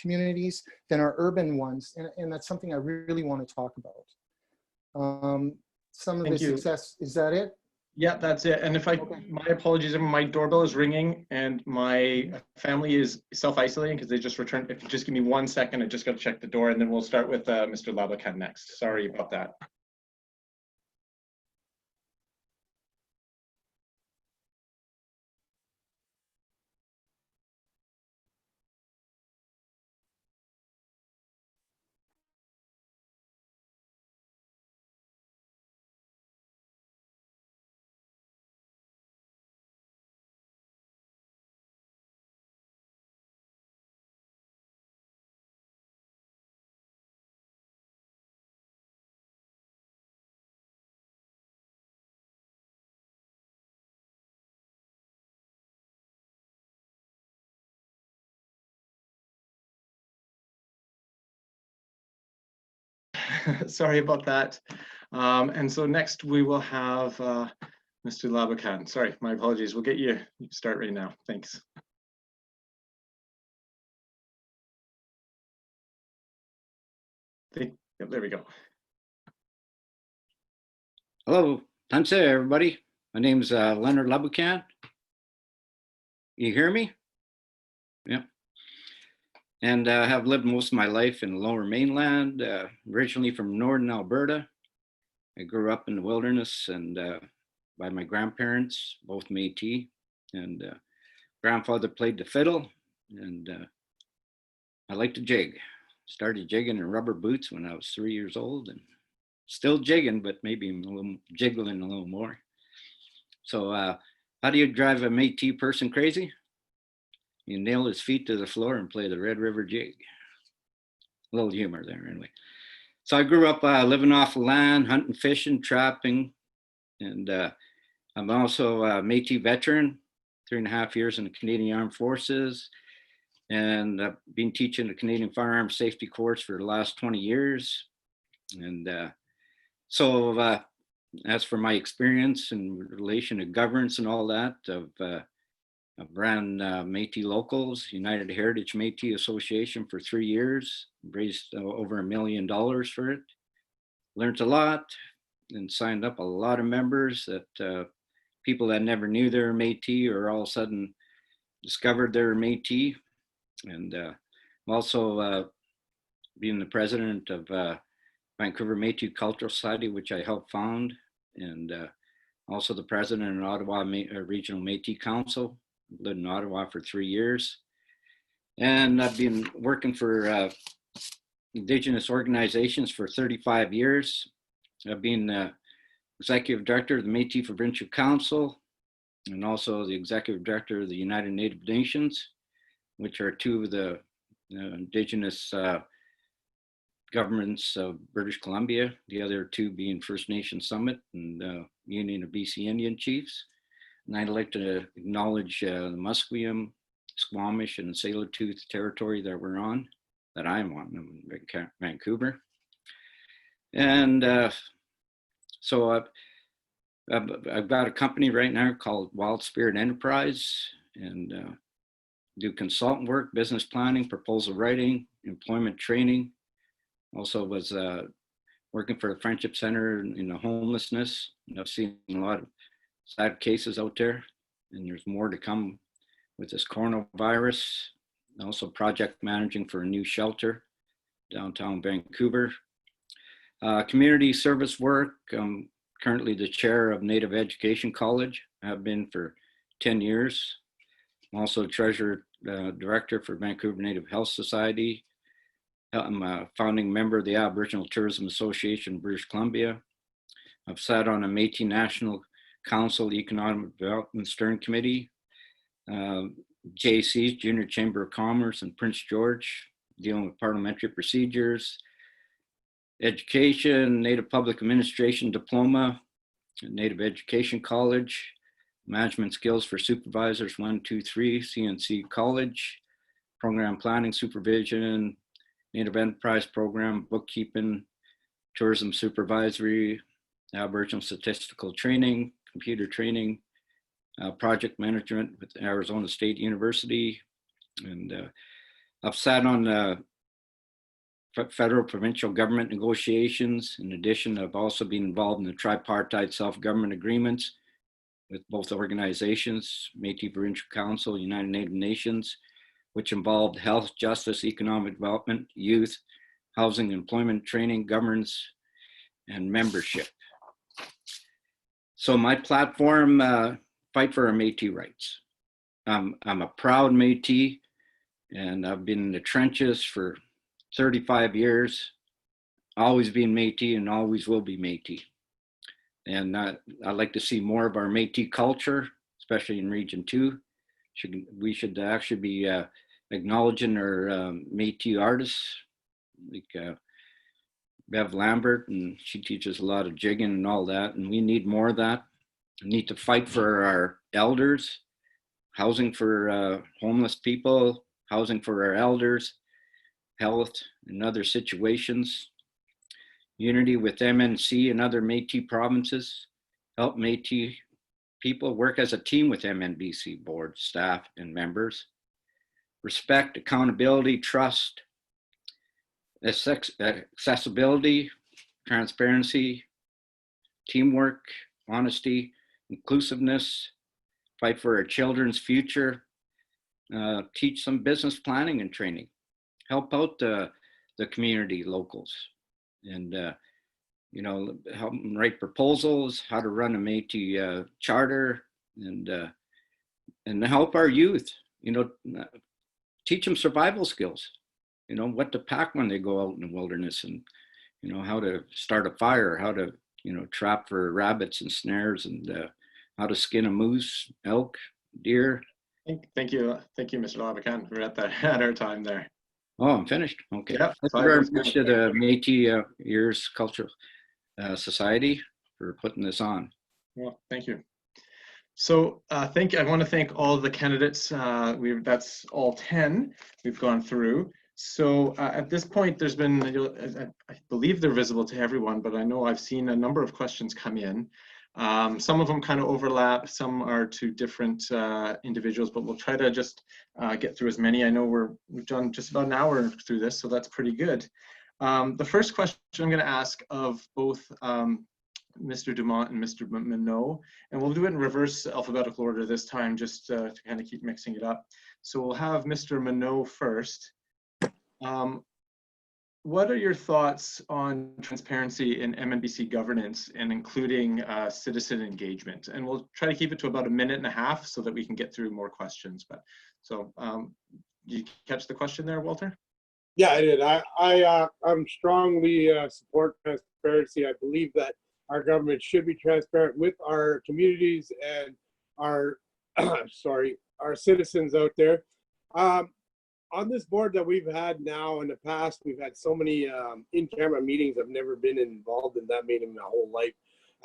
communities than our urban ones, and that's something I really want to talk about. Some of the success, is that it? Yeah, that's it. And if my apologies, my doorbell is ringing and my family is self-isolating because they just returned. If you just give me 1 second, I just got to check the door and then we'll start with Mr. Laboucan next. Sorry about that. Sorry about that. And so next we will have Mr. Laboucan. Sorry, my apologies. We'll get you start right now. Thanks. Yep, there we go. Hello, Tanse, everybody. My name's Leonard Laboucan. You hear me? Yeah. And I have lived most of my life in the Lower Mainland, originally from Northern Alberta. I grew up in the wilderness and by my grandparents, both Métis, and grandfather played the fiddle, and I like to jig. Started jigging in rubber boots when I was 3 years old, and still jigging, but maybe a little jiggling a little more. So how do you drive a Métis person crazy? You nail his feet to the floor and play the Red River Jig. A little humor there anyway. So I grew up living off the land, hunting, fishing, trapping, and I'm also a Métis veteran, 3.5 years in the Canadian Armed Forces, and I've been teaching the Canadian Firearms Safety course for the last 20 years. And so as for my experience in relation to governance and all that, I've ran Métis Locals, United Heritage Métis Association for 3 years, raised over $1 million for it. Learned a lot and signed up a lot of members that people that never knew they were Métis or all of a sudden discovered they were Métis. And I'm also being the president of Vancouver Métis Cultural Society, which I helped found, and also the president of Ottawa Regional Métis Council. Lived in Ottawa for 3 years. And I've been working for Indigenous organizations for 35 years. I've been executive director of the Métis Provincial Council and also the executive director of the United Native Nations, which are two of the Indigenous governments of British Columbia, the other two being First Nation Summit and Union of BC Indian Chiefs. And I'd like to acknowledge the Musqueam, Squamish, and Tsleil-Waututh territory that we're on, that I'm on, in Vancouver. And so I've got a company right now called Wild Spirit Enterprise, and do consultant work, business planning, proposal writing, employment training. Also was working for the Friendship Center in the homelessness. And I've seen a lot of sad cases out there, and there's more to come with this coronavirus. also project managing for a new shelter downtown Vancouver. Community service work, I'm currently the chair of Native Education College. I've been for 10 years. I'm also treasurer director for Vancouver Native Health Society. I'm a founding member of the Aboriginal Tourism Association of British Columbia. I've sat on a Métis National Council Economic Development Steering Committee, JC's Junior Chamber of Commerce in Prince George, dealing with parliamentary procedures, education, Native Public Administration Diploma, Native Education College, Management Skills for Supervisors 1, 2, 3, CNC College, Program Planning Supervision, Native Enterprise Program, Bookkeeping, Tourism Supervisory, Aboriginal Statistical Training, Computer Training, Project Management with Arizona State University, and I've sat on federal provincial government negotiations. In addition, I've also been involved in the tripartite self-government agreements with both organizations, Métis Provincial Council, United Native Nations, which involved health, justice, economic development, youth, housing, employment, training, governance, and membership. So my platform, fight for our Métis rights. I'm a proud Métis, and I've been in the trenches for 35 years, always been Métis and always will be Métis. And I'd like to see more of our Métis culture, especially in Region 2. We should actually be acknowledging our Métis artists, like Bev Lambert, and she teaches a lot of jigging and all that, and we need more of that. We need to fight for our elders, housing for homeless people, housing for our elders, health and other situations, unity with MNC and other Métis provinces, help Métis people work as a team with MNBC board, staff, and members, respect, accountability, trust, accessibility, transparency, teamwork, honesty, inclusiveness, fight for our children's future, teach some business planning and training, help out the community locals, and you know, help them write proposals, how to run a Métis charter, and help our youth, you know, teach them survival skills, you know, what to pack when they go out in the wilderness, and you know, how to start a fire, how to, you know, trap for rabbits and snares, and how to skin a moose, elk, deer. Thank you, Mr. Laboucan. We're at our time there. Oh, I'm finished. Okay. Yeah, Thank you very much to the Métis Years Cultural Society for putting this on. Well, thank you. So I want to thank all of the candidates. That's all 10 we've gone through. So at this point, there's been, I believe they're visible to everyone, but I know I've seen a number of questions come in. Some of them kind of overlap, some are to different individuals, but we'll try to just get through as many. I know we've done just about an hour through this, so that's pretty good. The first question I'm going to ask of both Mr. Dumont and Mr. Mineault, and we'll do it in reverse alphabetical order this time, just to kind of keep mixing it up. So we'll have Mr. Mineault first. What are your thoughts on transparency in MNBC governance and including citizen engagement? And we'll try to keep it to about 1.5 minutes so that we can get through more questions. But so, did you catch the question there, Walter? Yeah, I did. I'm strongly support transparency. I believe that our government should be transparent with our communities and our our citizens out there. On this board that we've had now in the past, we've had so many in-camera meetings. I've never been involved in that meeting my whole life.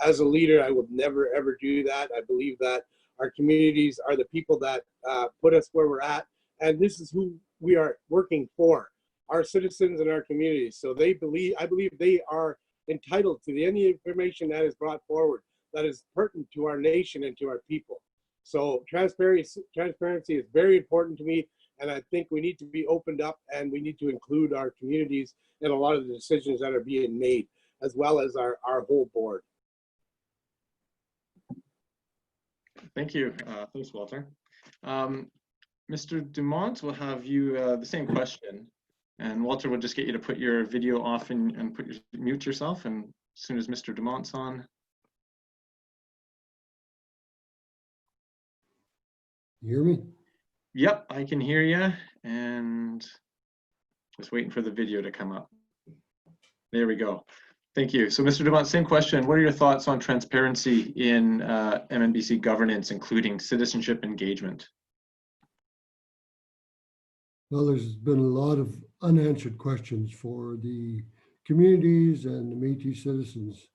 As a leader, I would never, ever do that. I believe that our communities are the people that put us where we're at. And this is who we are working for, our citizens and our communities. So I believe they are entitled to any information that is brought forward that is pertinent to our nation and to our people. So transparency is very important to me. And I think we need to be opened up, and we need to include our communities in a lot of the decisions that are being made, as well as our whole board. Thank you. Thanks, Walter. Mr. Dumont, we'll have you the same question. And Walter will just get you to put your video off and mute yourself. And as soon as Mr. Dumont's on. You hear me? Yep, I can hear you. And just waiting for the video to come up. There we go. Thank you. So Mr. Dumont, same question. What are your thoughts on transparency in MNBC governance, including citizenship engagement? Well, there's been a lot of unanswered questions for the communities and the Métis citizens.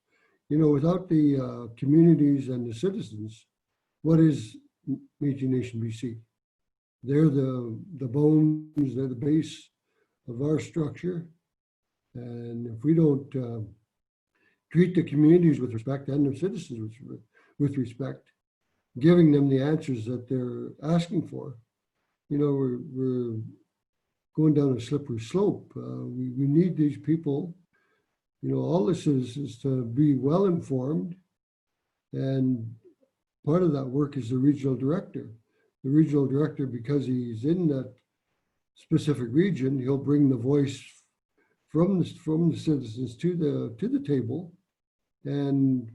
You know, without the communities and the citizens, what is Métis Nation BC? They're the bones, they're the base of our structure. And if we don't treat the communities with respect and the citizens with respect, giving them the answers that they're asking for, you know, we're going down a slippery slope. We need these people. You know, all this is to be well informed, and part of that work is the regional director. The regional director, because he's in that specific region, he'll bring the voice from the citizens to the table, and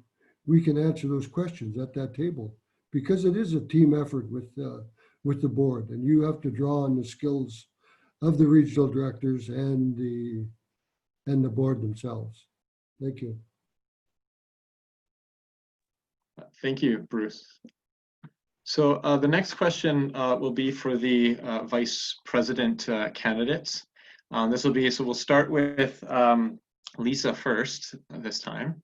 we can answer those questions at that table, because it is a team effort with the board, and you have to draw on the skills of the regional directors and the board themselves. Thank you. Thank you, Bruce. So the next question will be for the vice president candidates. This will be, so we'll start with Lissa first this time.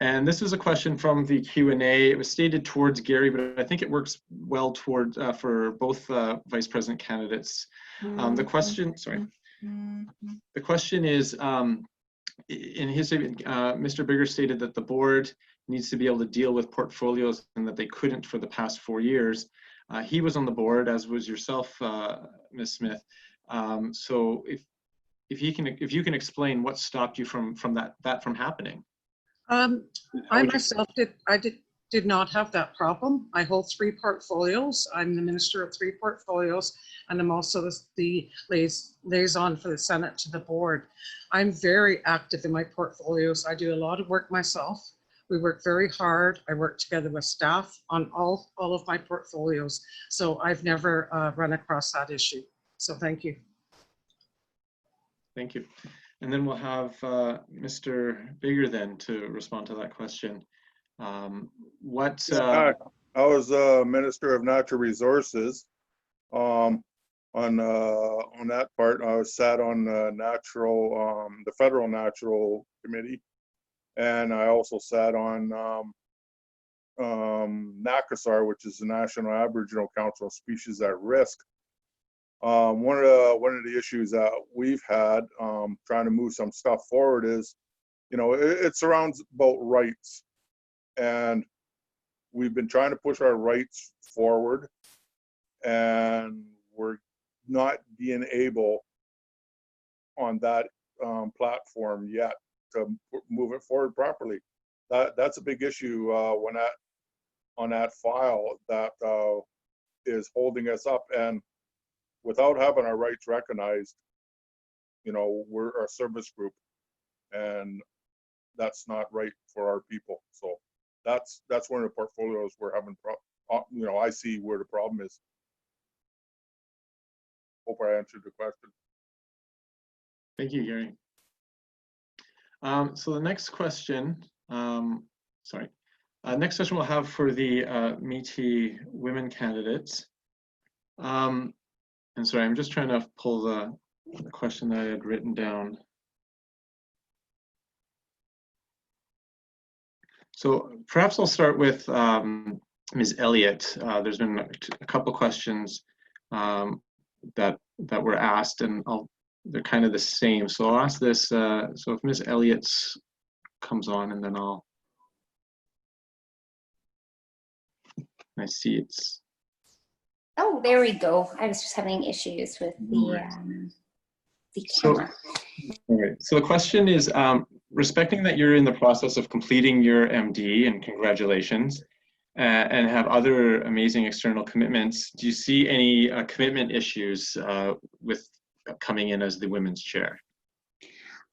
And this is a question from the Q&A. It was stated towards Gary, but I think it works well toward for both vice president candidates. The question, sorry. The question is, in his statement, Mr. Biggar stated that the board needs to be able to deal with portfolios and that they couldn't for the past 4 years. He was on the board, as was yourself, Ms. Smith. So if you can explain what stopped you from that from happening. I myself did not have that problem. I hold 3 portfolios. I'm the minister of 3 portfolios, and I'm also the liaison for the Senate to the board. I'm very active in my portfolios. I do a lot of work myself. We work very hard. I work together with staff on all of my portfolios. So I've never run across that issue. So thank you. Thank you. And then we'll have Mr. Biggar then to respond to that question. I was Minister of Natural Resources. On that part, I was sat on the Federal Natural Committee, and I also sat on NACASAR, which is the National Aboriginal Council of Species at Risk. One of the issues that we've had trying to move some stuff forward is, you know, it surrounds about rights, and we've been trying to push our rights forward, and we're not being able on that platform yet to move it forward properly. That's a big issue on that file that is holding us up, and without having our rights recognized, you know, we're a service group, and that's not right for our people. So that's one of the portfolios we're having, you know, I see where the problem is. Hope I answered the question. Thank you, Gary. So the next question, next question we'll have for the Métis women candidates. And sorry, I'm just trying to pull the question that I had written down. So perhaps I'll start with Ms. Elliot. There's been a couple questions that were asked, and they're kind of the same. So I'll ask this. So if Ms. Elliot comes on, and then I see it's. Oh, there we go. I was just having issues with the camera. All right. So the question is, respecting that you're in the process of completing your MD, and congratulations, and have other amazing external commitments. Do you see any commitment issues with coming in as the women's chair?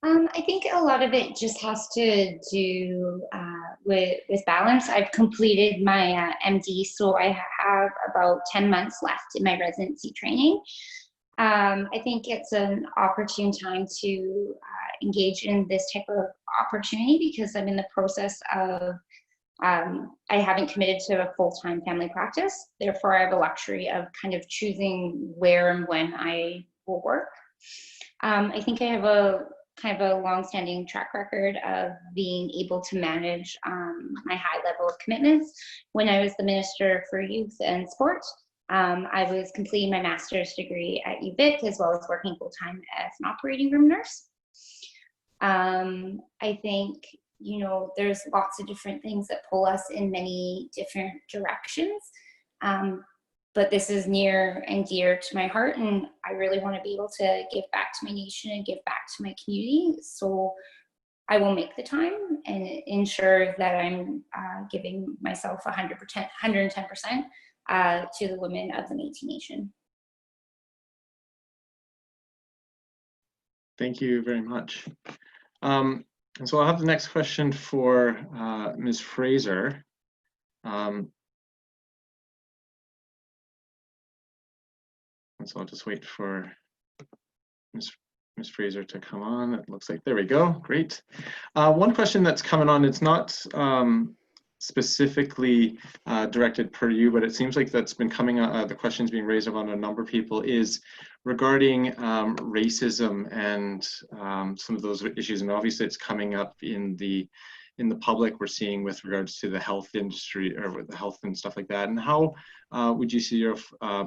I think a lot of it just has to do with balance. I've completed my MD, so I have about 10 months left in my residency training. I think it's an opportune time to engage in this type of opportunity because I'm in the process of, I haven't committed to a full-time family practice. Therefore, I have the luxury of kind of choosing where and when I will work. I think I have a kind of a long-standing track record of being able to manage my high level of commitments. When I was the Minister for Youth and Sport, I was completing my master's degree at UVic as well as working full-time as an operating room nurse. I think, you know, there's lots of different things that pull us in many different directions. But this is near and dear to my heart, and I really want to be able to give back to my nation and give back to my community. So I will make the time and ensure that I'm giving myself 100%, 110% to the women of the Métis Nation. Thank you very much. And so I'll have the next question for Ms. Fraser. And so I'll just wait for Ms. Fraser to come on. It looks like, there we go, great. One question that's coming on, it's not specifically directed per you, but it seems like that's been coming, the questions being raised on a number of people, is regarding racism and some of those issues. And obviously it's coming up in the public, we're seeing with regards to the health industry or with the health and stuff like that. And how would you see your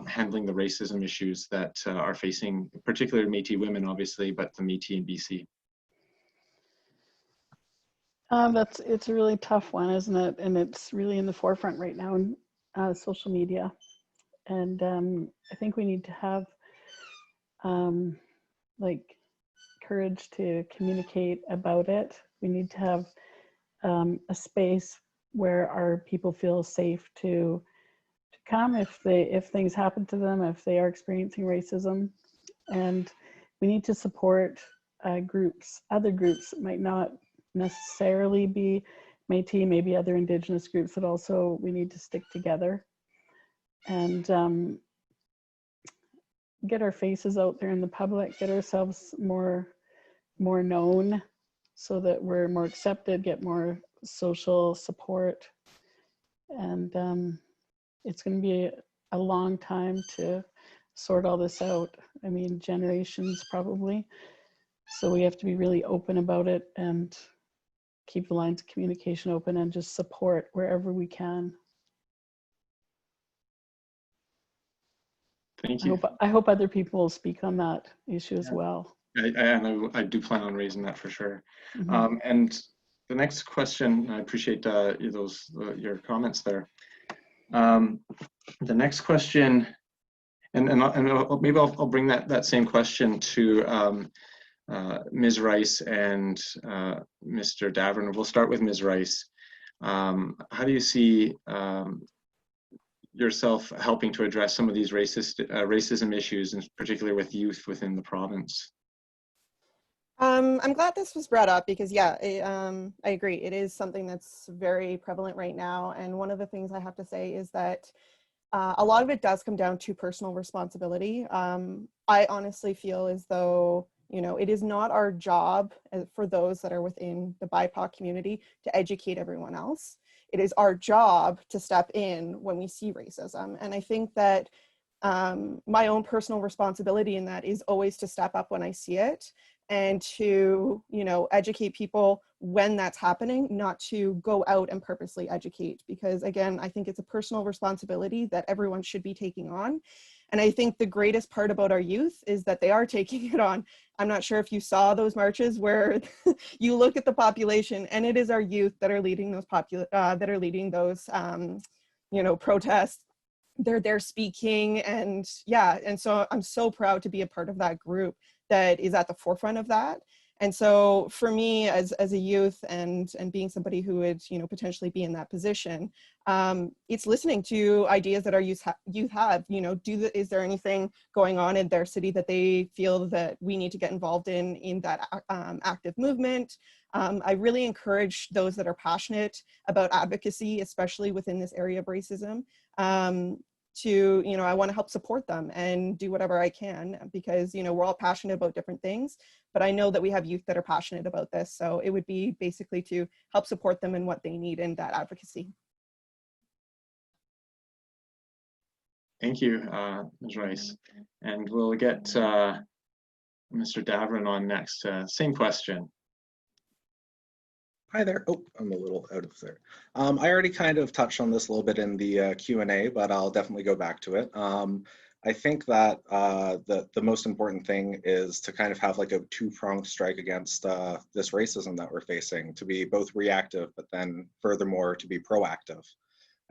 handling the racism issues that are facing, particularly Métis women, obviously, but the Métis in BC? It's a really tough one, isn't it? And it's really in the forefront right now in social media. And I think we need to have like courage to communicate about it. We need to have a space where our people feel safe to come if things happen to them, if they are experiencing racism. And we need to support groups, other groups that might not necessarily be Métis, maybe other Indigenous groups that also we need to stick together and get our faces out there in the public, get ourselves more known so that we're more accepted, get more social support. And it's going to be a long time to sort all this out. I mean, generations probably. So we have to be really open about it and keep the lines of communication open and just support wherever we can. Thank you. I hope other people will speak on that issue as well. I do plan on raising that for sure. Mm-hmm. And the next question, I appreciate your comments there. The next question, and maybe I'll bring that same question to Ms. Rice and Mr. Davoren. We'll start with Ms. Rice. How do you see yourself helping to address some of these racism issues, and particularly with youth within the province? I'm glad this was brought up because, yeah, I agree. It is something that's very prevalent right now. And one of the things I have to say is that a lot of it does come down to personal responsibility. I honestly feel as though, you know, it is not our job for those that are within the BIPOC community to educate everyone else. It is our job to step in when we see racism. And I think that my own personal responsibility in that is always to step up when I see it and to, you know, educate people when that's happening, not to go out and purposely educate. Because again, I think it's a personal responsibility that everyone should be taking on. And I think the greatest part about our youth is that they are taking it on. I'm not sure if you saw those marches where you look at the population and it is our youth that are leading those you know, protests. They're there speaking, and yeah, and so I'm so proud to be a part of that group that is at the forefront of that. And so for me as a youth and being somebody who would, potentially be in that position, it's listening to ideas that our youth have, is there anything going on in their city that they feel that we need to get involved in that active movement? I really encourage those that are passionate about advocacy, especially within this area of racism, I want to help support them and do whatever I can, because, we're all passionate about different things, but I know that we have youth that are passionate about this. So it would be basically to help support them in what they need in that advocacy. Thank you, Ms. Rice. And we'll get Mr. Davoren on next. Same question. Hi there. Oh, I'm a little out of there. I already kind of touched on this a little bit in the Q&A, but I'll definitely go back to it. I think that the most important thing is to kind of have like a two-pronged strike against this racism that we're facing, to be both reactive, but then furthermore to be proactive.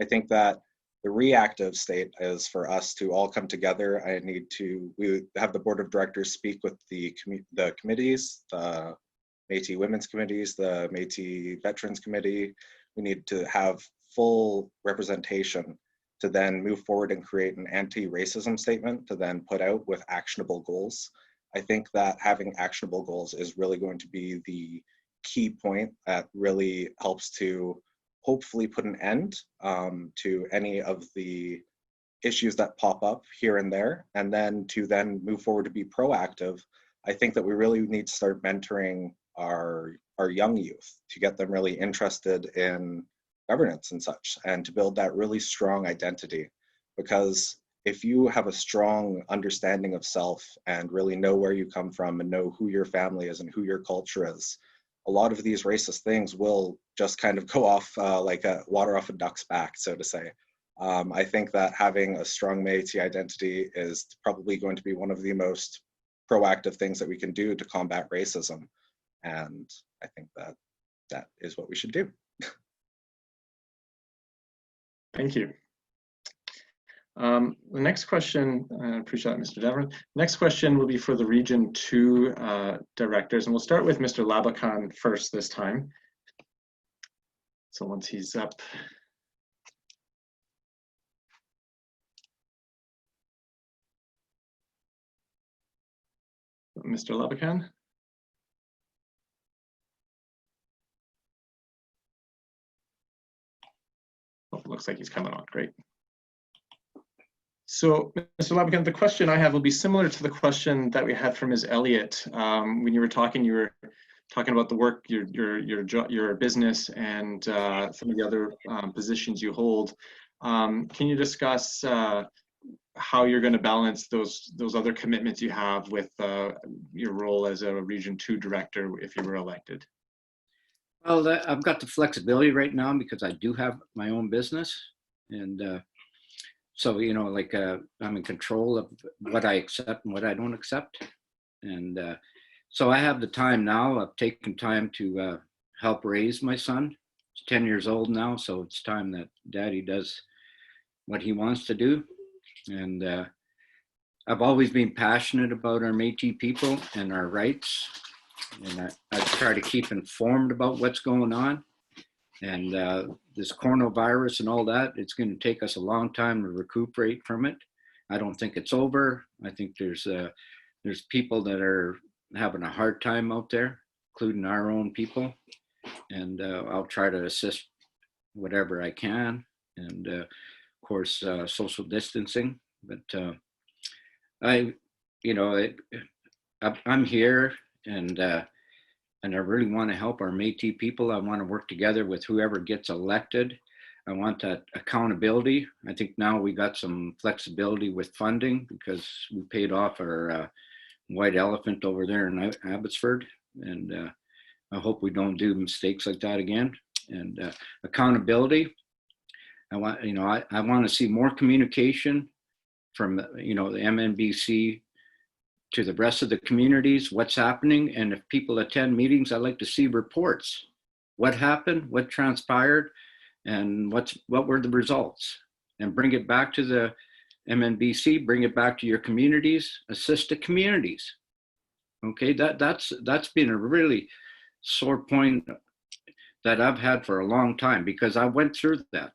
I think that the reactive state is for us to all come together. We have the board of directors speak with the committees, the Métis Women's Committees, the Métis Veterans Committee. We need to have full representation to then move forward and create an anti-racism statement to then put out with actionable goals. I think that having actionable goals is really going to be the key point that really helps to hopefully put an end to any of the issues that pop up here and there, and then to then move forward to be proactive. I think that we really need to start mentoring our young youth to get them really interested in governance and such, and to build that really strong identity. Because if you have a strong understanding of self and really know where you come from and know who your family is and who your culture is, a lot of these racist things will just kind of go off like water off a duck's back, so to say. I think that having a strong Métis identity is probably going to be one of the most proactive things that we can do to combat racism. And I think that that is what we should do. Thank you. The next question, I appreciate that, Mr. Davoren. Next question will be for the Region 2 directors, and we'll start with Mr. Laboucan first this time. So once he's up. Mr. Laboucan. Oh, looks like he's coming on, great. So, Mr. Laboucan, the question I have will be similar to the question that we had from Ms. Elliot. When you were talking about the work, your business, and some of the other positions you hold. Can you discuss how you're going to balance those other commitments you have with your role as a Region 2 director if you were elected? Well, I've got the flexibility right now because I do have my own business, and so, like I'm in control of what I accept and what I don't accept. And so I have the time now. I've taken time to help raise my son. He's 10 years old now, so it's time that Daddy does what he wants to do. And I've always been passionate about our Métis people and our rights. And I try to keep informed about what's going on. And this coronavirus and all that, it's going to take us a long time to recuperate from it. I don't think it's over. I think there's people that are having a hard time out there, including our own people. And I'll try to assist whatever I can. And of course, social distancing. But I'm here, and I really want to help our Métis people. I want to work together with whoever gets elected. I want that accountability. I think now we got some flexibility with funding because we paid off our white elephant over there in Abbotsford. And I hope we don't do mistakes like that again. And accountability. I want to see more communication from the MNBC to the rest of the communities, what's happening. And if people attend meetings, I'd like to see reports. What happened, what transpired, and what were the results? And bring it back to the MNBC, bring it back to your communities, assist the communities. Okay, that's been a really sore point that I've had for a long time, because I went through that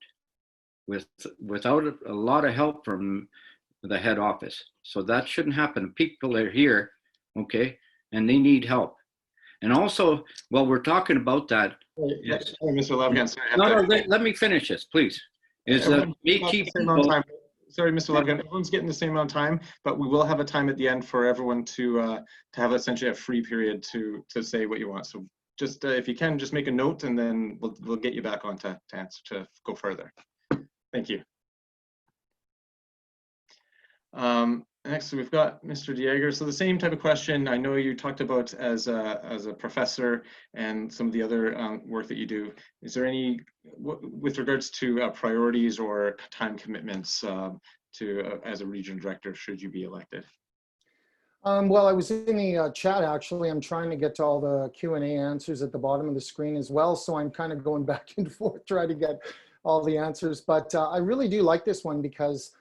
without a lot of help from the head office. So that shouldn't happen. People are here, okay, and they need help. And also, while we're talking about that, Yes. Sorry, Mr. Laboucan, sorry, I no, have to. let me finish this, please. Is that Everyone's getting Métis the same amount of people? time. Sorry, Mr. Laboucan, everyone's getting the same amount of time, but we will have a time at the end for everyone to have essentially a free period to say what you want. So just if you can, just make a note, and then we'll get you back on to answer, to go further. Thank you. Next, we've got Mr. Jaeger. So the same type of question. I know you talked about as a professor and some of the other work that you do. Is there any, with regards to priorities or time commitments as a region director, should you be elected? Well, I was in the chat, actually. I'm trying to get to all the Q&A answers at the bottom of the screen as well. So I'm kind of going back and forth trying to get all the answers. But I really do like this one, because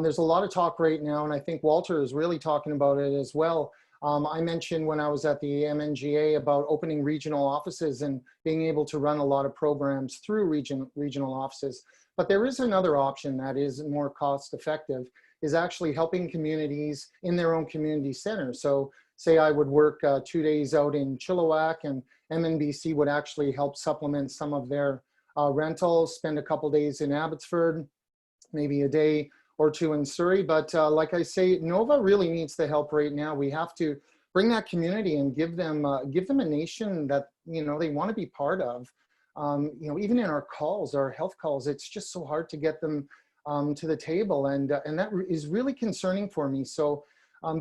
there's a lot of talk right now, and I think Walter is really talking about it as well. I mentioned when I was at the MNGA about opening regional offices and being able to run a lot of programs through regional offices. But there is another option that is more cost effective, is actually helping communities in their own community center. So say I would work 2 days out in Chilliwack, and MNBC would actually help supplement some of their rentals, spend a couple days in Abbotsford, maybe a day or two in Surrey. But like I say, Nova really needs the help right now. We have to bring that community and give them a nation that, you know, they want to be part of. You know, even in our calls, our health calls, it's just so hard to get them to the table, and that is really concerning for me. So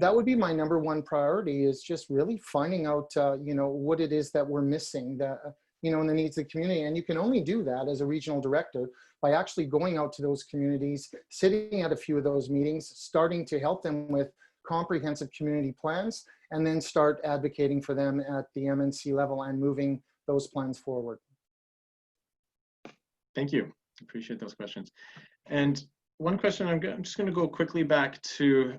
that would be my #1 priority, is just really finding out, you know, what it is that we're missing, that, you know, in the needs of the community. And you can only do that as a regional director by actually going out to those communities, sitting at a few of those meetings, starting to help them with comprehensive community plans, and then start advocating for them at the MNC level and moving those plans forward. Thank you. Appreciate those questions. And one question, I'm just going to go quickly back to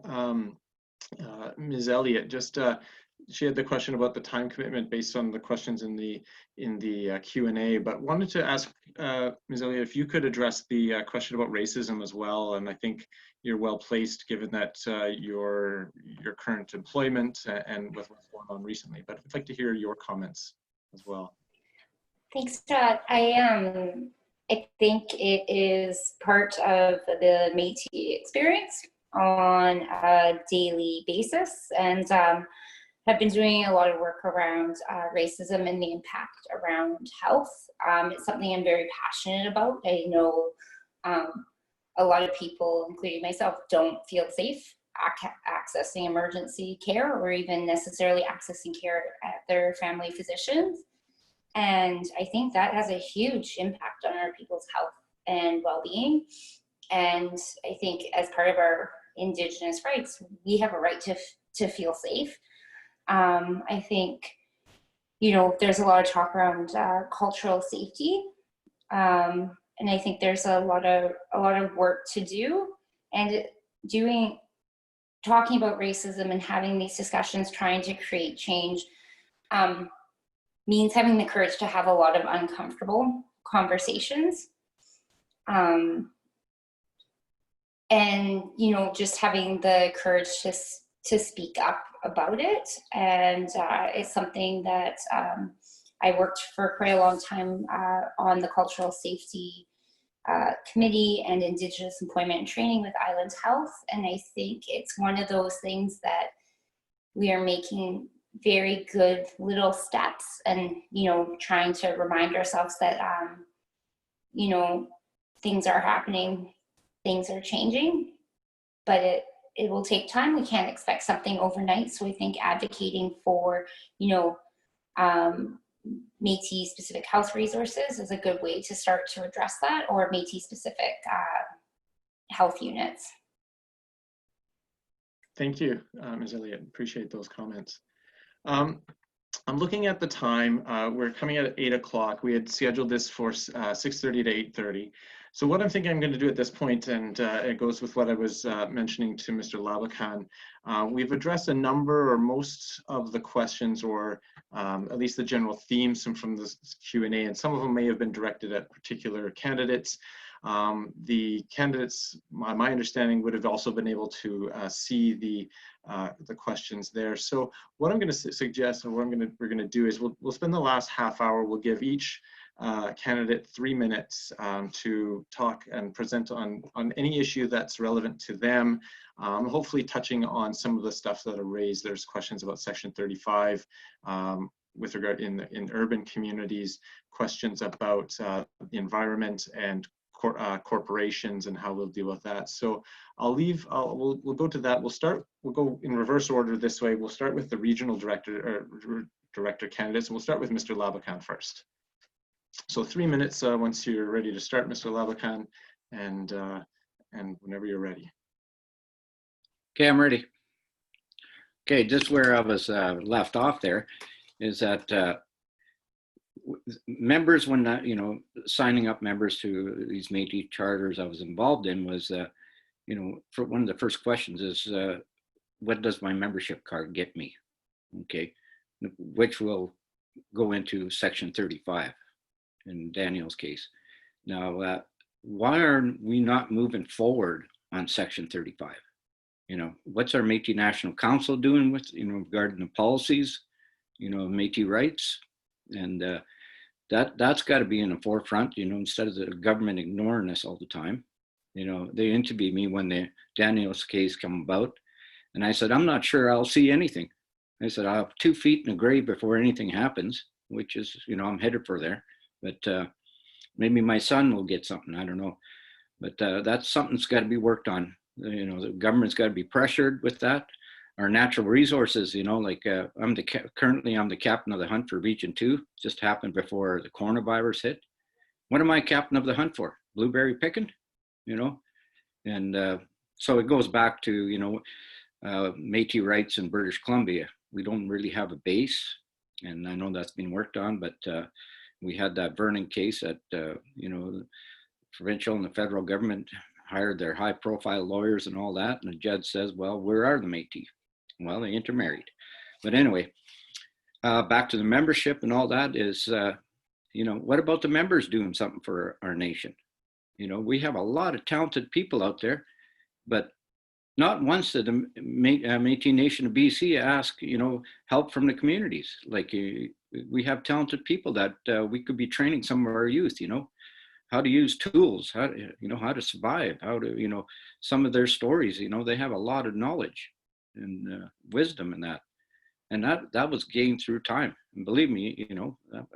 Ms. Elliot. Just she had the question about the time commitment based on the questions in the Q&A, but wanted to ask Ms. Elliot if you could address the question about racism as well. And I think you're well placed, given that your current employment and with what's going on recently. But I'd like to hear your comments as well. Thanks, Todd. I think it is part of the Métis experience on a daily basis, and have been doing a lot of work around racism and the impact around health. It's something I'm very passionate about. I know a lot of people, including myself, don't feel safe accessing emergency care, or even necessarily accessing care at their family physicians. And I think that has a huge impact on our people's health and well-being. And I think as part of our Indigenous rights, we have a right to feel safe. I think, you know, there's a lot of talk around cultural safety. And I think there's a lot of work to do, and talking about racism and having these discussions, trying to create change, means having the courage to have a lot of uncomfortable conversations. And, you know, just having the courage to speak up about it. And it's something that I worked for quite a long time on the Cultural Safety Committee and Indigenous Employment and Training with Island Health. And I think it's one of those things that we are making very good little steps, and, you know, trying to remind ourselves that, you know, things are happening, things are changing, but it will take time. We can't expect something overnight. So I think advocating for, you know, Métis specific health resources is a good way to start to address that, or Métis specific health units. Thank you, Ms. Elliott. Appreciate those comments. I'm looking at the time. We're coming at 8 o'clock. We had scheduled this for 6:30 to 8:30. So what I'm thinking I'm going to do at this point, and it goes with what I was mentioning to Mr. Laboucan, we've addressed a number or most of the questions, or at least the general themes from this Q&A, and some of them may have been directed at particular candidates. The candidates, my understanding, would have also been able to see the questions there. So what I'm going to suggest, and what we're going to do is we'll spend the last half hour. We'll give each candidate 3 minutes to talk and present on any issue that's relevant to them. Hopefully touching on some of the stuff that are raised. There's questions about Section 35 with regard in urban communities, questions about the environment and corporations and how we'll deal with that. So we'll go to that. We'll go in reverse order this way. We'll start with the regional director candidates, and we'll start with Mr. Laboucan first. So 3 minutes once you're ready to start, Mr. Laboucan, and whenever you're ready. Okay, I'm ready. Okay, just where I was left off there is that members, when signing up members to these Métis charters I was involved in, was for one of the first questions is what does my membership card get me? Okay, which will go into Section 35 in Daniel's case. Now, why are we not moving forward on Section 35? What's our Métis National Council doing with regarding the policies, Métis rights? And that's got to be in the forefront, instead of the government ignoring us all the time. They interviewed me when the Daniel's case come about, and I said, I'm not sure I'll see anything. I said, I'll have 2 feet in the grave before anything happens, which is, I'm headed for there. But maybe my son will get something, I don't know. But that's something that's got to be worked on. The government's got to be pressured with that. Our natural resources, currently I'm the captain of the hunt for Region 2. Just happened before the coronavirus hit. What am I captain of the hunt for? Blueberry picking, And so it goes back to, Métis rights in British Columbia. We don't really have a base, and I know that's been worked on, but we had that Vernon case that, the provincial and the federal government hired their high profile lawyers and all that. And the judge says, well, where are the Métis? Well, they intermarried. But anyway, back to the membership and all that is, what about the members doing something for our nation? We have a lot of talented people out there, but not once did the Métis Nation of BC ask, help from the communities. Like we have talented people that we could be training some of our youth, how to use tools, how to survive, how to, some of their stories, they have a lot of knowledge and wisdom in that. And that was gained through time. And believe me,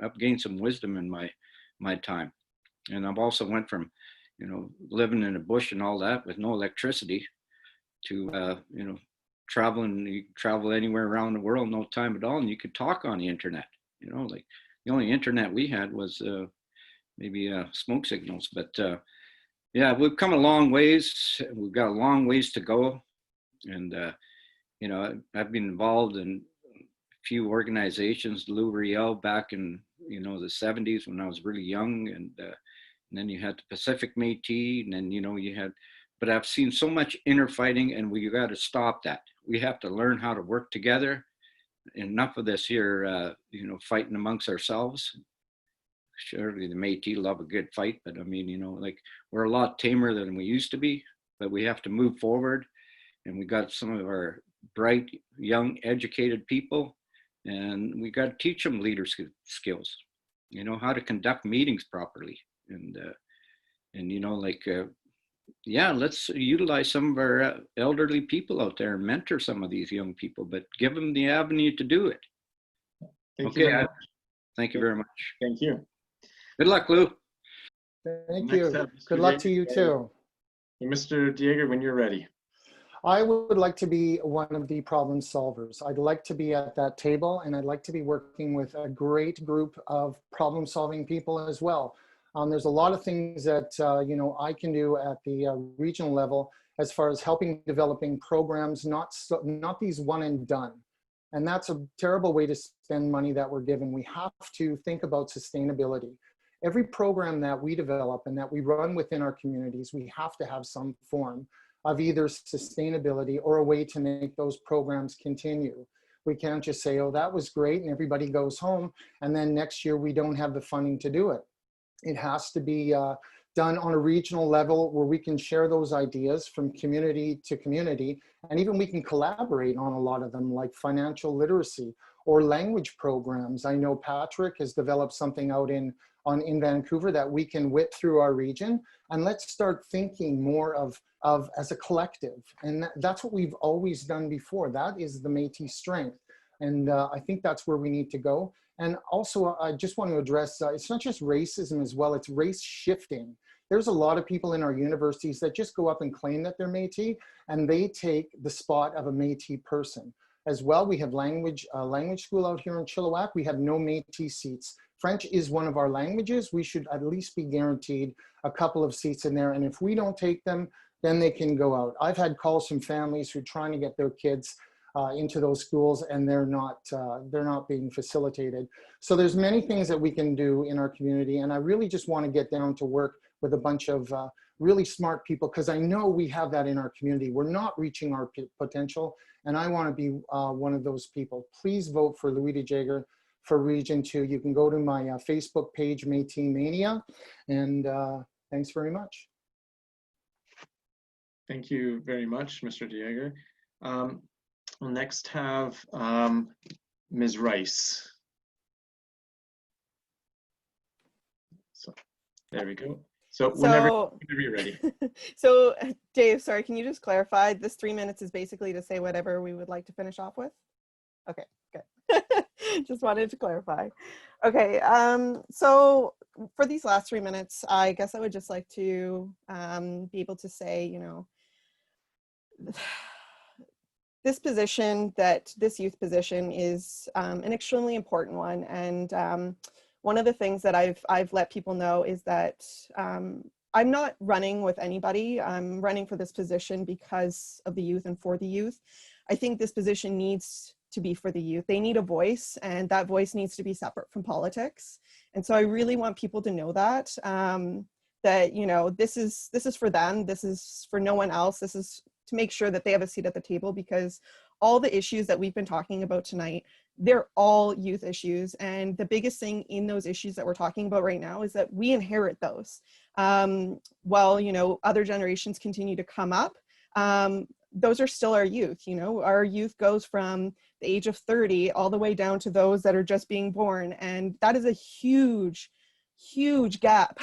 I've gained some wisdom in my time. And I've also went from, living in a bush and all that with no electricity to, travel anywhere around the world, no time at all. And you could talk on the internet, like the only internet we had was maybe smoke signals. But yeah, we've come a long ways. We've got a long ways to go. And, I've been involved in a few organizations, Lou Riel back in, the 70s when I was really young. And then you had the Pacific Métis, and then, you had, but I've seen so much infighting, and we got to stop that. We have to learn how to work together. Enough of this here, fighting amongst ourselves. Surely the Métis love a good fight, but I mean, we're a lot tamer than we used to be, but we have to move forward. And we got some of our bright, young, educated people, and we got to teach them leadership skills, how to conduct meetings properly. And yeah, let's utilize some of our elderly people out there and mentor some of these young people, but give them the avenue to do it. Thank you very much. Thank you very much. Thank you. Good luck, Lou. Thank Next you. up, Mr. Good luck to Jaeger. you too. Mr. Jaeger, when you're ready. I would like to be one of the problem solvers. I'd like to be at that table, and I'd like to be working with a great group of problem solving people as well. There's a lot of things that I can do at the regional level as far as helping developing programs, not these one and done. And that's a terrible way to spend money that we're given. We have to think about sustainability. Every program that we develop and that we run within our communities, we have to have some form of either sustainability or a way to make those programs continue. We can't just say, oh, that was great, and everybody goes home, and then next year we don't have the funding to do it. It has to be done on a regional level where we can share those ideas from community to community, and even we can collaborate on a lot of them, like financial literacy or language programs. I know Patrick has developed something out in Vancouver that we can whip through our region, and let's start thinking more of as a collective. And that's what we've always done before. That is the Métis strength. And I think that's where we need to go. And also, I just want to address, it's not just racism as well, it's race shifting. There's a lot of people in our universities that just go up and claim that they're Métis, and they take the spot of a Métis person. As well, we have language school out here in Chilliwack. We have no Métis seats. French is one of our languages. We should at least be guaranteed a couple of seats in there. And if we don't take them, then they can go out. I've had calls from families who are trying to get their kids into those schools, and they're not being facilitated. So there's many things that we can do in our community. And I really just want to get down to work with a bunch of really smart people, because I know we have that in our community. We're not reaching our potential, and I want to be one of those people. Please vote for Louis de Jaeger for Region 2. You can go to my Facebook page, Métis Mania, and thanks very much. Thank you very much, Mr. de Jaeger. We'll next have Ms. Rice. So there we go. So whenever you're ready. So Dave, sorry, can you just clarify, this 3 minutes is basically to say whatever we would like to finish off with? Okay, good. Just wanted to clarify. Okay, so for these last 3 minutes, I guess I would just like to be able to say, you know, this position, this youth position is an extremely important one. And one of the things that I've let people know is that I'm not running with anybody. I'm running for this position because of the youth and for the youth. I think this position needs to be for the youth. They need a voice, and that voice needs to be separate from politics. And so I really want people to know that, that, you know, this is for them. This is for no one else. This is to make sure that they have a seat at the table, because all the issues that we've been talking about tonight, they're all youth issues. And the biggest thing in those issues that we're talking about right now is that we inherit those. While, you know, other generations continue to come up, those are still our youth. You know, our youth goes from the age of 30 all the way down to those that are just being born. And that is a huge, huge gap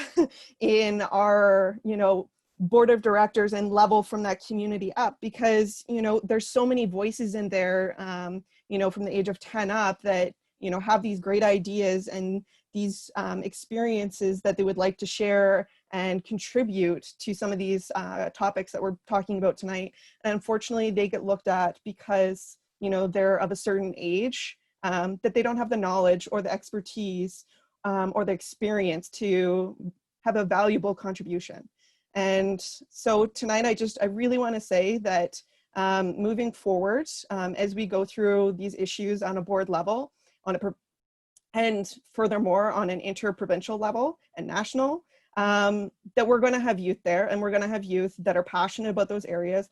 in our, you know, board of directors and level from that community up, because, you know, there's so many voices in there, you know, from the age of 10 up that, you know, have these great ideas and these experiences that they would like to share and contribute to some of these topics that we're talking about tonight. And unfortunately, they get looked at because, you know, they're of a certain age, that they don't have the knowledge or the expertise or the experience to have a valuable contribution. And so tonight, I really want to say that moving forward, as we go through these issues on a board level, and furthermore on an interprovincial level and national, that we're going to have youth there, and we're going to have youth that are passionate about those areas.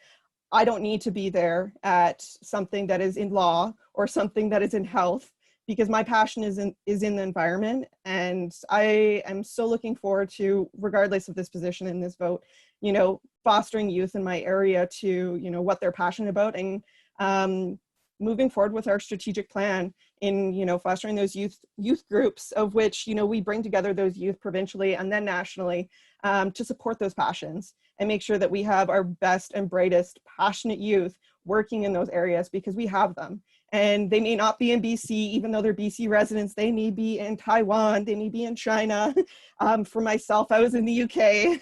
I don't need to be there at something that is in law or something that is in health, because my passion is in the environment. And I am so looking forward to, regardless of this position in this vote, you know, fostering youth in my area to, you know, what they're passionate about, and moving forward with our strategic plan in, you know, fostering those youth groups, of which, you know, we bring together those youth provincially and then nationally to support those passions and make sure that we have our best and brightest passionate youth working in those areas, because we have them. And they may not be in BC, even though they're BC residents. They may be in Taiwan, they may be in China. For myself, I was in the UK.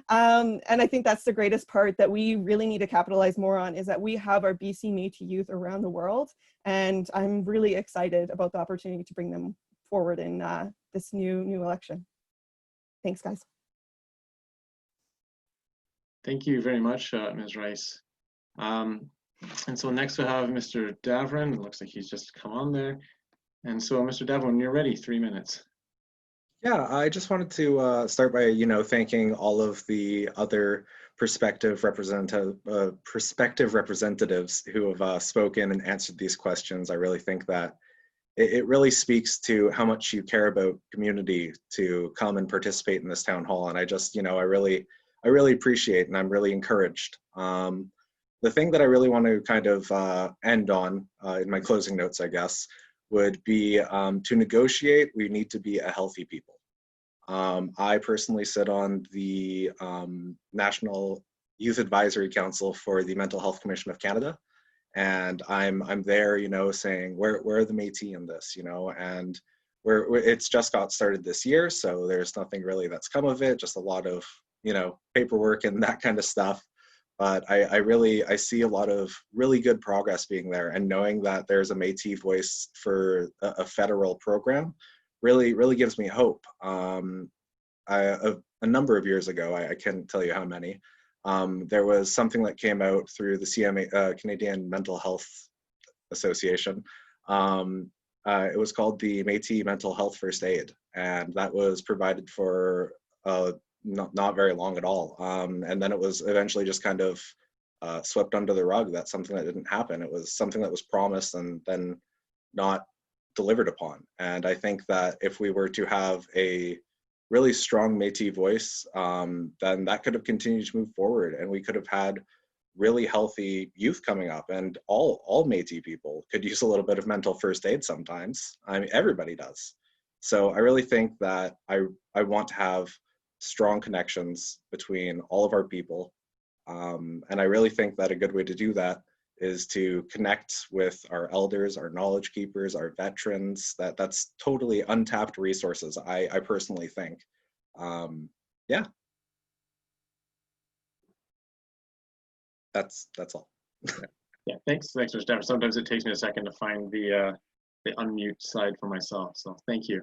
And I think that's the greatest part that we really need to capitalize more on, is that we have our BC Métis youth around the world. And I'm really excited about the opportunity to bring them forward in this new election. Thanks, guys. Thank you very much, Ms. Rice. And so next we'll have Mr. Davoren. It looks like he's just come on there. And so Mr. Davoren, when you're ready, 3 minutes. Yeah, I just wanted to start by, thanking all of the other prospective representatives who have spoken and answered these questions. I really think that it really speaks to how much you care about community to come and participate in this town hall. And I just, I really appreciate, and I'm really encouraged. The thing that I really want to kind of end on in my closing notes, I guess, would be to negotiate, we need to be a healthy people. I personally sit on the National Youth Advisory Council for the Mental Health Commission of Canada. And I'm there, saying, where are the Métis in this, and it's just got started this year. So there's nothing really that's come of it, just a lot of, paperwork and that kind of stuff. But I see a lot of really good progress being there, and knowing that there's a Métis voice for a federal program really gives me hope. A number of years ago, I can't tell you how many, there was something that came out through the CMA, Canadian Mental Health Association. It was called the Métis Mental Health First Aid, and that was provided for not very long at all. And then it was eventually just kind of swept under the rug. That's something that didn't happen. It was something that was promised and then not delivered upon. And I think that if we were to have a really strong Métis voice, then that could have continued to move forward, and we could have had really healthy youth coming up, and all Métis people could use a little bit of mental first aid sometimes. I mean, everybody does. So I really think that I want to have strong connections between all of our people. And I really think that a good way to do that is to connect with our elders, our knowledge keepers, our veterans. That's totally untapped resources, I personally think. Yeah. That's all. Yeah, thanks, Mr. Stafford. Sometimes it takes me a second to find the unmute side for myself, so thank you.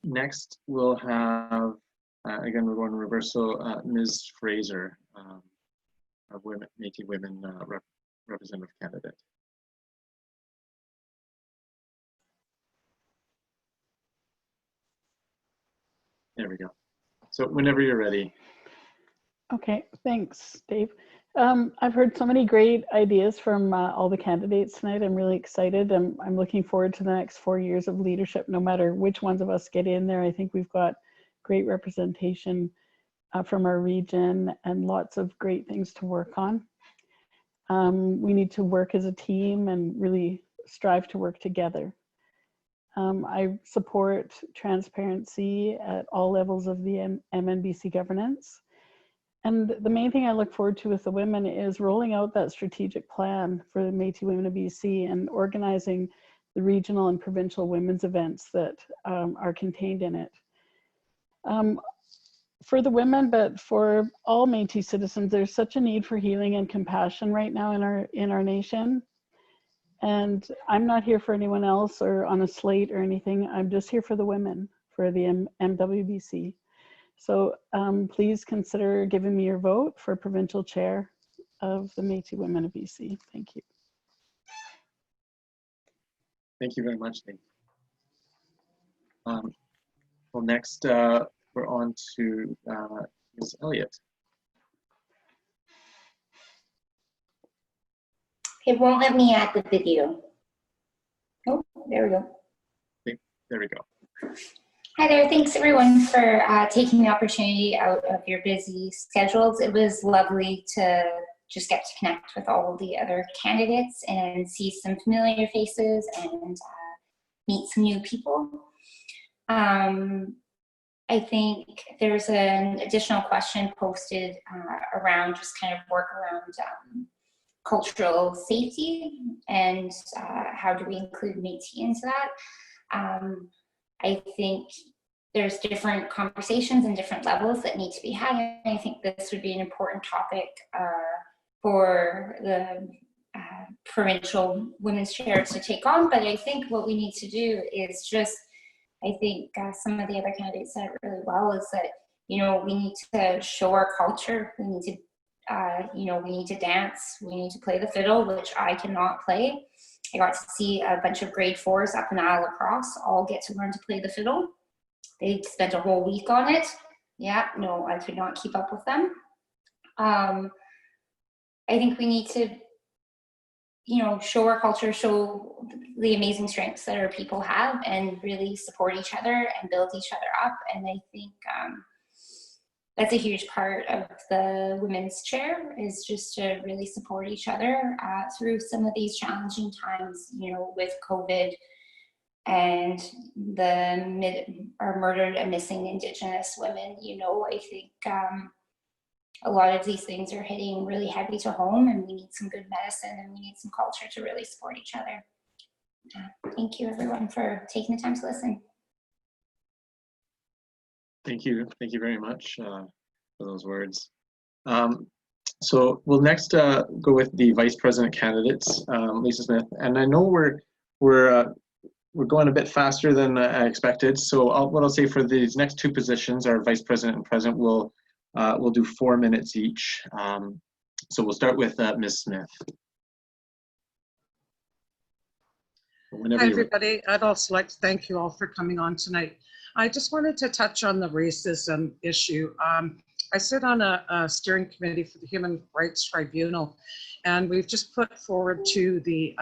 Next, we'll have, again, we're going in reverse, so Ms. Fraser, our Métis Women representative candidate. There we go. So whenever you're ready. Okay, thanks, Dave. I've heard so many great ideas from all the candidates tonight. I'm really excited. I'm looking forward to the next 4 years of leadership, no matter which ones of us get in there. I think we've got great representation from our region and lots of great things to work on. We need to work as a team and really strive to work together. I support transparency at all levels of the MNBC governance. And the main thing I look forward to with the women is rolling out that strategic plan for the Métis Women of BC and organizing the regional and provincial women's events that are contained in it. For the women, but for all Métis citizens, there's such a need for healing and compassion right now in our nation. And I'm not here for anyone else or on a slate or anything. I'm just here for the women, for the MWBC. So please consider giving me your vote for provincial chair of the Métis Women of BC. Thank you. Thank you very much, Dave. Well, next we're on to Ms. Elliot. It won't let me add the video. Oh, there we go. There we go. Hi there, thanks everyone for taking the opportunity out of your busy schedules. It was lovely to just get to connect with all the other candidates and see some familiar faces and meet some new people. I think there's an additional question posted around just kind of work around cultural safety and how do we include Métis into that. I think there's different conversations and different levels that need to be had. And I think this would be an important topic for the provincial women's chairs to take on. But I think what we need to do is just, I think some of the other candidates said it really well, is that, you know, we need to show our culture. We need to you know, we need to dance, we need to play the fiddle, which I cannot play. I got to see a bunch of grade 4s up in Isle Lacrosse all get to learn to play the fiddle. They spent a whole week on it. Yeah, no, I could not keep up with them. I think we need to, you know, show our culture, show the amazing strengths that our people have, and really support each other and build each other up. And I think that's a huge part of the women's chair, is just to really support each other through some of these challenging times, you know, with COVID and our murdered and missing Indigenous women. You know, I think a lot of these things are hitting really heavy to home, and we need some good medicine, and we need some culture to really support each other. Thank you, everyone, for taking the time to listen. Thank you very much for those words. So we'll next go with the vice president candidates, Lissa Smith. And I know we're going a bit faster than I expected. So what I'll say for these next two positions, our vice president and president, we'll do 4 minutes each. So we'll start with Ms. Smith. Hi, everybody. I'd also like to thank you all for coming on tonight. I just wanted to touch on the racism issue. I sit on a steering committee for the Human Rights Tribunal, and we've just put forward to the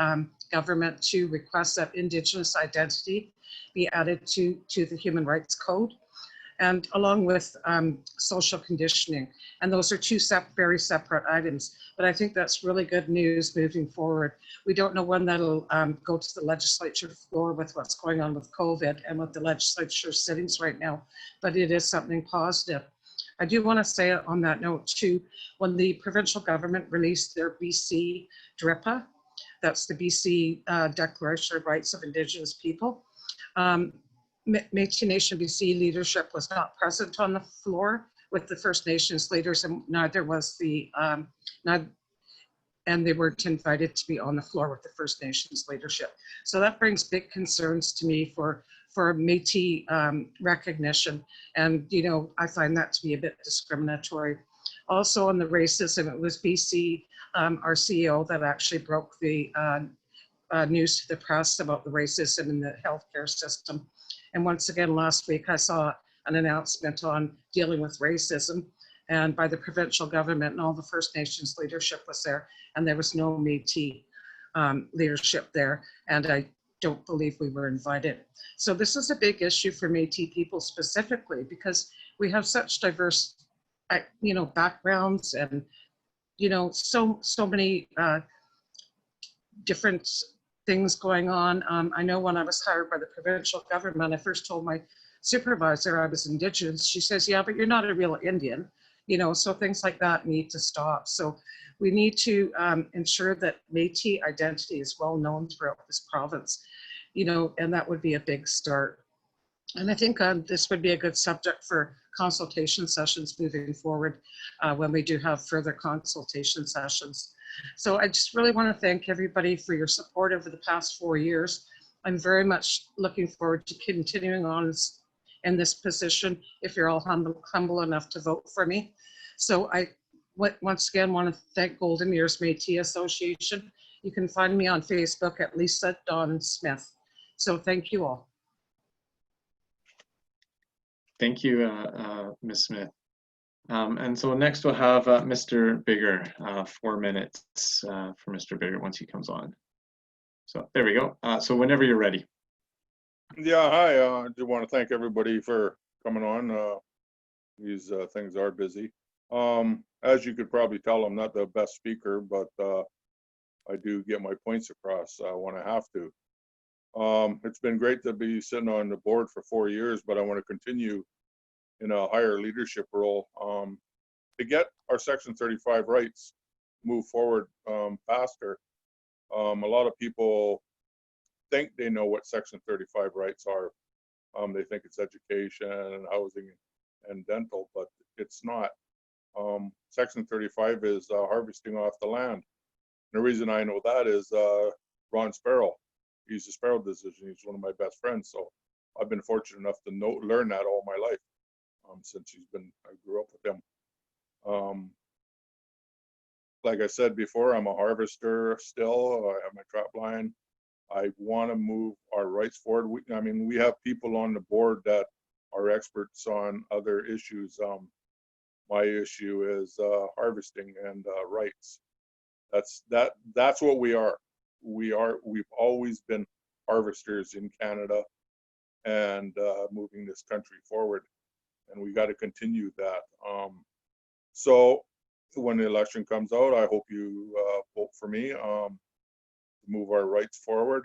government to request that Indigenous identity be added to the Human Rights Code, and along with social conditioning. And those are two very separate items. But I think that's really good news moving forward. We don't know when that'll go to the legislature floor with what's going on with COVID and with the legislature sittings right now, but it is something positive. I do want to say on that note too, when the provincial government released their BC DRIPA, that's the BC Declaration of Rights of Indigenous People, Métis Nation BC leadership was not present on the floor with the First Nations leaders, and neither was and they weren't invited to be on the floor with the First Nations leadership. So that brings big concerns to me for Métis recognition. And, you know, I find that to be a bit discriminatory. Also on the racism, it was BC, our CEO, that actually broke the news to the press about the racism in the healthcare system. And once again, last week, I saw an announcement on dealing with racism, and by the provincial government, and all the First Nations leadership was there, and there was no Métis leadership there, and I don't believe we were invited. So this is a big issue for Métis people specifically, because we have such diverse, you know, backgrounds, and, you know, so many different things going on. I know when I was hired by the provincial government, I first told my supervisor I was Indigenous. She says, yeah, but you're not a real Indian. You know, so things like that need to stop. So we need to ensure that Métis identity is well known throughout this province, you know, and that would be a big start. And I think this would be a good subject for consultation sessions moving forward when we do have further consultation sessions. So I just really want to thank everybody for your support over the past 4 years. I'm very much looking forward to continuing on in this position if you're all humble enough to vote for me. So I once again want to thank Golden Years Métis Association. You can find me on Facebook at Lissa Dawn Smith. So thank you all. Thank you, Ms. Smith. And so next we'll have Mr. Biggar, 4 minutes for Mr. Biggar once he comes on. So there we go. So whenever you're ready. Yeah, hi. I do want to thank everybody for coming on. These things are busy. As you could probably tell, I'm not the best speaker, but I do get my points across when I have to. It's been great to be sitting on the board for 4 years, but I want to continue in a higher leadership role to get our Section 35 rights move forward faster. A lot of people think they know what Section 35 rights are. They think it's education and housing and dental, but it's not. Section 35 is harvesting off the land. And the reason I know that is Ron Sparrow. He's a Sparrow decision. He's one of my best friends. So I've been fortunate enough to learn that all my life since I grew up with him. like I said before, I'm a harvester still. I have my trap line. I want to move our rights forward. I mean, we have people on the board that are experts on other issues. My issue is harvesting and rights. That's what we are. We've always been harvesters in Canada and moving this country forward, and we got to continue that. So when the election comes out, I hope you vote for me to move our rights forward.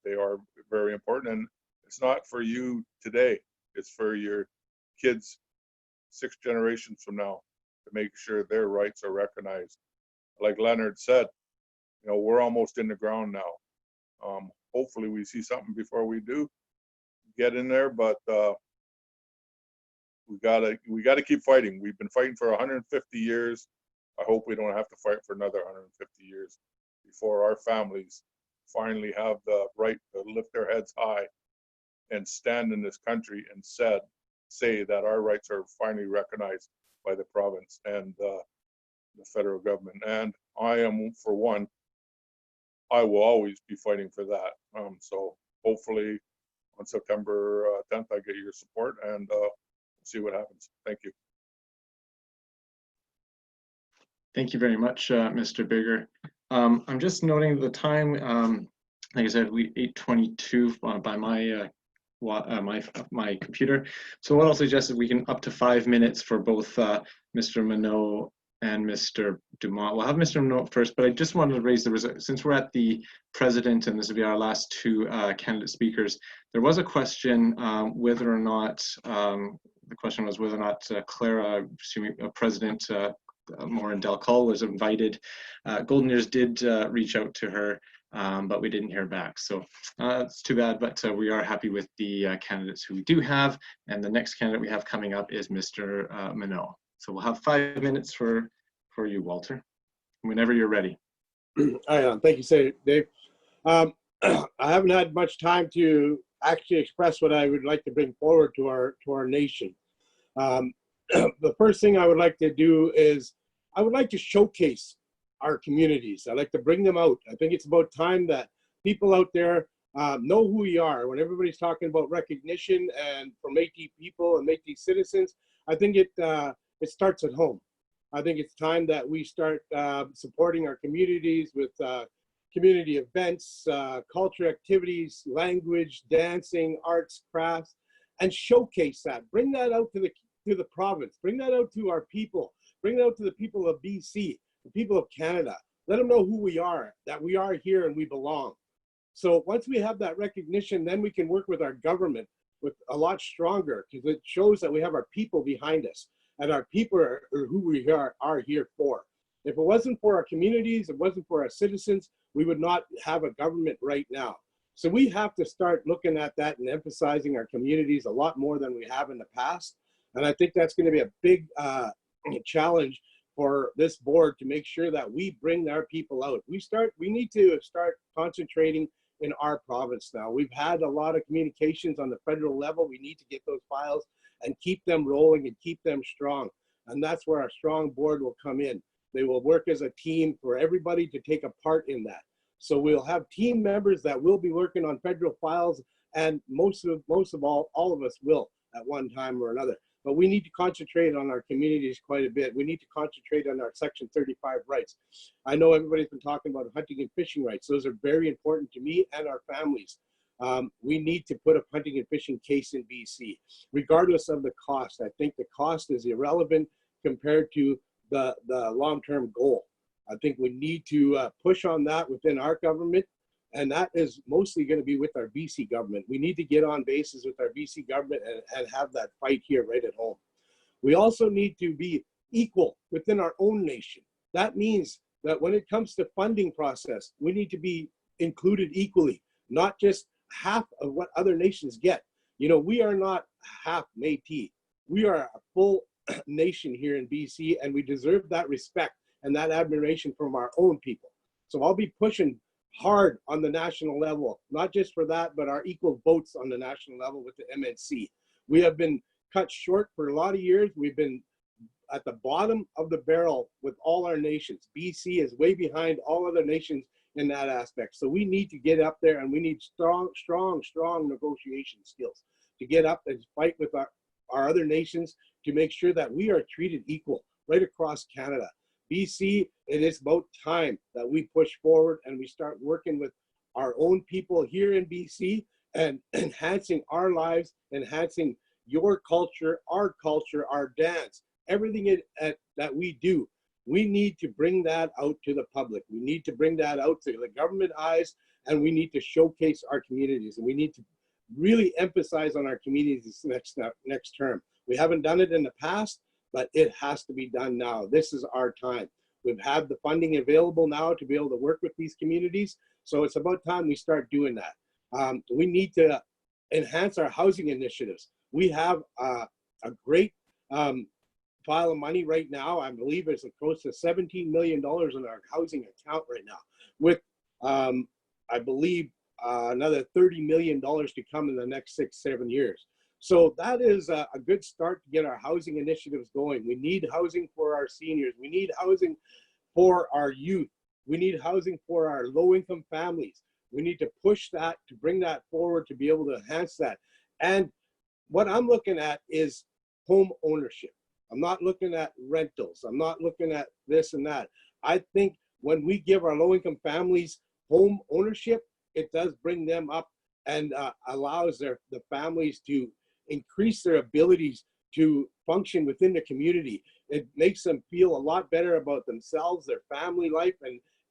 They are very important, and it's not for you today. It's for your kids 6 generations from now to make sure their rights are recognized. Like Leonard said, you know, we're almost in the ground now. Hopefully we see something before we do get in there, but we gotta keep fighting. We've been fighting for 150 years. I hope we don't have to fight for another 150 years before our families finally have the right to lift their heads high and stand in this country and say that our rights are finally recognized by the province and the federal government. And I am, for one, I will always be fighting for that. So hopefully on September 10th, I get your support, and see what happens. Thank you. Thank you very much, Mr. Biggar. I'm just noting the time. Like I said, we 8:22 by my computer. So what I'll suggest is we can up to 5 minutes for both Mr. Mineault and Mr. Dumont. We'll have Mr. Mineault first, but I just wanted to raise since we're at the president and this will be our last 2 candidate speakers, there was a question whether or not, the question was whether or not Clara, assuming President Maureen Delcol was invited. Golden Years did reach out to her, but we didn't hear back. So it's too bad, but we are happy with the candidates who we do have. And the next candidate we have coming up is Mr. Mineault. So we'll have 5 minutes for you, Walter, whenever you're ready. Thank you, Dave. I haven't had much time to actually express what I would like to bring forward to our nation. The first thing I would like to do is I would like to showcase our communities. I'd like to bring them out. I think it's about time that people out there know who we are. When everybody's talking about recognition and for Métis people and Métis citizens, I think it starts at home. I think it's time that we start supporting our communities with community events, culture activities, language, dancing, arts, crafts, and showcase that. Bring that out to the province. Bring that out to our people. Bring it out to the people of BC, the people of Canada. Let them know who we are, that we are here and we belong. So once we have that recognition, then we can work with our government with a lot stronger, because it shows that we have our people behind us, and our people are who we are here for. If it wasn't for our communities, it wasn't for our citizens, we would not have a government right now. So we have to start looking at that and emphasizing our communities a lot more than we have in the past. And I think that's going to be a big challenge for this board to make sure that we bring our people out. We need to start concentrating in our province now. We've had a lot of communications on the federal level. We need to get those files and keep them rolling and keep them strong. And that's where our strong board will come in. They will work as a team for everybody to take a part in that. So we'll have team members that will be working on federal files, and most of all of us will at one time or another. But we need to concentrate on our communities quite a bit. We need to concentrate on our Section 35 rights. I know everybody's been talking about hunting and fishing rights. Those are very important to me and our families. We need to put a hunting and fishing case in BC, regardless of the cost. I think the cost is irrelevant compared to the long-term goal. I think we need to push on that within our government, and that is mostly going to be with our BC government. We need to get on bases with our BC government and have that fight here right at home. We also need to be equal within our own nation. That means that when it comes to funding process, we need to be included equally, not just half of what other nations get. You know, we are not half Métis. We are a full nation here in BC, and we deserve that respect and that admiration from our own people. So I'll be pushing hard on the national level, not just for that, but our equal votes on the national level with the MNC. We have been cut short for a lot of years. We've been at the bottom of the barrel with all our nations. BC is way behind all other nations in that aspect. So we need to get up there, and we need strong negotiation skills to get up and fight with our other nations to make sure that we are treated equal right across Canada. BC, it is about time that we push forward and we start working with our own people here in BC and enhancing our lives, enhancing your culture, our dance, everything that we do. We need to bring that out to the public. We need to bring that out to the government eyes, and we need to showcase our communities, and we need to really emphasize on our communities next term. We haven't done it in the past, but it has to be done now. This is our time. We've had the funding available now to be able to work with these communities. So it's about time we start doing that. We need to enhance our housing initiatives. We have a great pile of money right now. I believe it's close to $17 million in our housing account right now, with I believe another $30 million to come in the next 6-7 years. So that is a good start to get our housing initiatives going. We need housing for our seniors. We need housing for our youth. We need housing for our low-income families. We need to push that, to bring that forward, to be able to enhance that. And what I'm looking at is home ownership. I'm not looking at rentals. I'm not looking at this and that. I think when we give our low-income families home ownership, it does bring them up and allows the families to increase their abilities to function within the community. It makes them feel a lot better about themselves, their family life,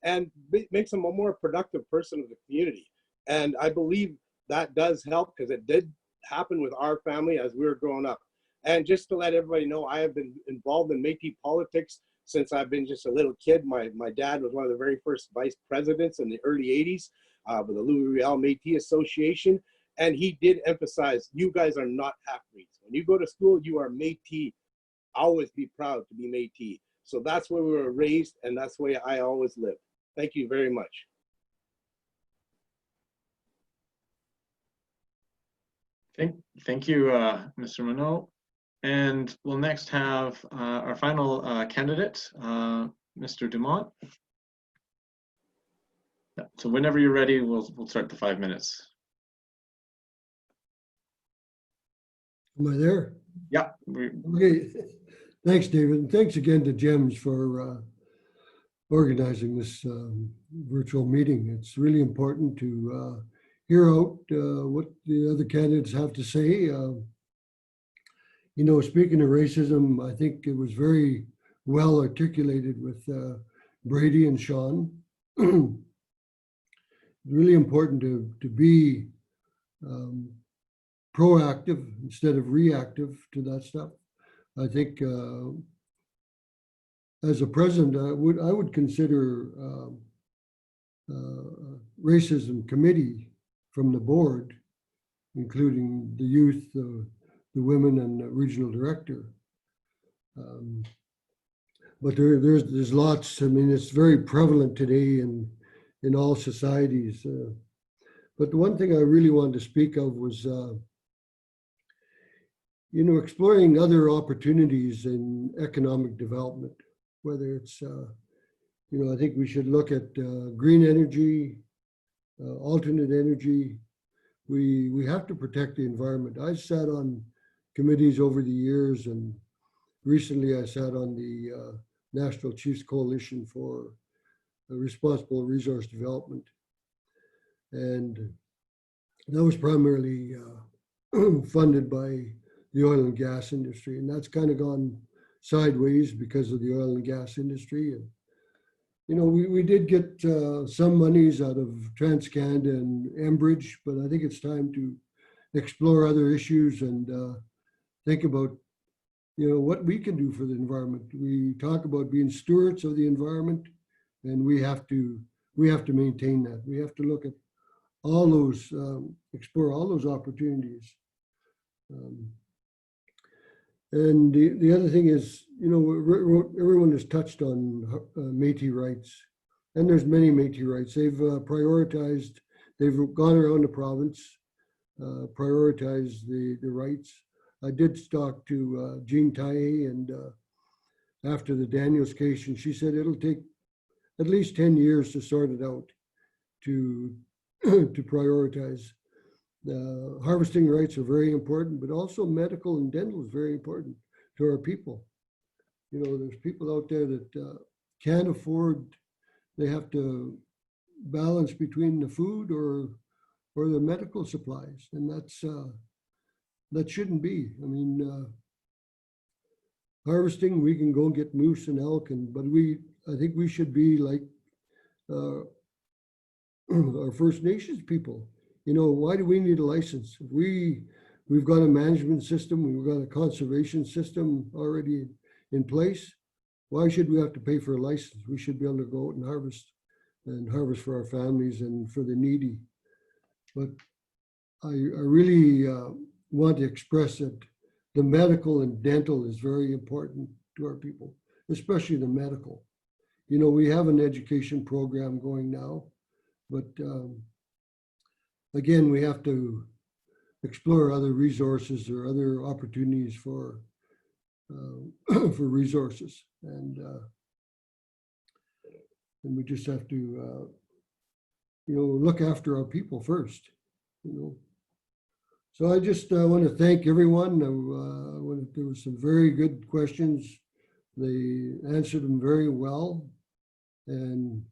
and makes them a more productive person of the community. And I believe that does help, because it did happen with our family as we were growing up. And just to let everybody know, I have been involved in Métis politics since I've been just a little kid. My dad was one of the very first vice presidents in the early 80s with the Louis Riel Métis Association. And he did emphasize, you guys are not half-breeds. When you go to school, you are Métis. Always be proud to be Métis. So that's where we were raised, and that's the way I always lived. Thank you very much. Thank you, Mr. Mineault. And we'll next have our final candidate, Mr. Dumont. Yeah, so whenever you're ready, we'll start the 5 minutes. Am I there? Yeah. Okay. Thanks, David. And thanks again to GEMS for organizing this virtual meeting. It's really important to hear out what the other candidates have to say. You know, speaking of racism, I think it was very well articulated with Braydi and Shaughn. Really important to be proactive instead of reactive to that stuff. I think as a president, I would consider racism committee from the board, including the youth, the women, and the regional director. But there's lots. I mean, it's very prevalent today in all societies. But the one thing I really wanted to speak of was, you know, exploring other opportunities in economic development, whether it's, you know, I think we should look at green energy, alternate energy. We have to protect the environment. I sat on committees over the years, and recently I sat on the National Chiefs Coalition for Responsible Resource Development. And that was primarily funded by the oil and gas industry. And that's kind of gone sideways because of the oil and gas industry. And, you know, we did get some monies out of TransCanada and Enbridge, but I think it's time to explore other issues and think about, you know, what we can do for the environment. We talk about being stewards of the environment, and we have to maintain that. We have to look at all those, explore all those opportunities. And the other thing is, you know, everyone has touched on Métis rights, and there's many Métis rights. They've prioritized, they've gone around the province, prioritized the rights. I did talk to Jean Taillé and after the Daniels case, and she said it'll take at least 10 years to sort it out, to prioritize. The harvesting rights are very important, but also medical and dental is very important to our people. You know, there's people out there that can't afford, they have to balance between the food or the medical supplies, and that shouldn't be. I mean, harvesting, we can go get moose and elk, but I think we should be like our First Nations people. You know, why do we need a license? We've got a management system, we've got a conservation system already in place. Why should we have to pay for a license? We should be able to go out and harvest for our families and for the needy. But I really want to express that the medical and dental is very important to our people, especially the medical. You know, we have an education program going now, but again, we have to explore other resources or other opportunities for resources, and we just have to you know, look after our people first. You know, so I just want to thank everyone. There were some very good questions. They answered them very well, and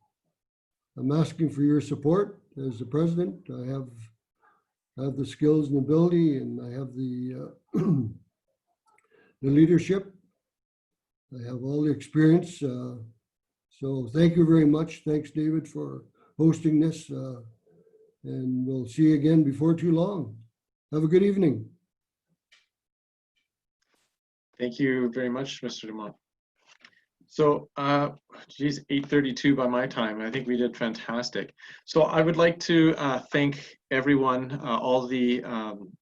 I'm asking for your support as the president. I have the skills and ability, and I have the the leadership. I have all the experience. So thank you very much. Thanks, David, for hosting this. And we'll see you again before too long. Have a good evening. Thank you very much, Mr. Dumont. So, geez, 8:32 by my time. I think we did fantastic. So I would like to thank everyone, all the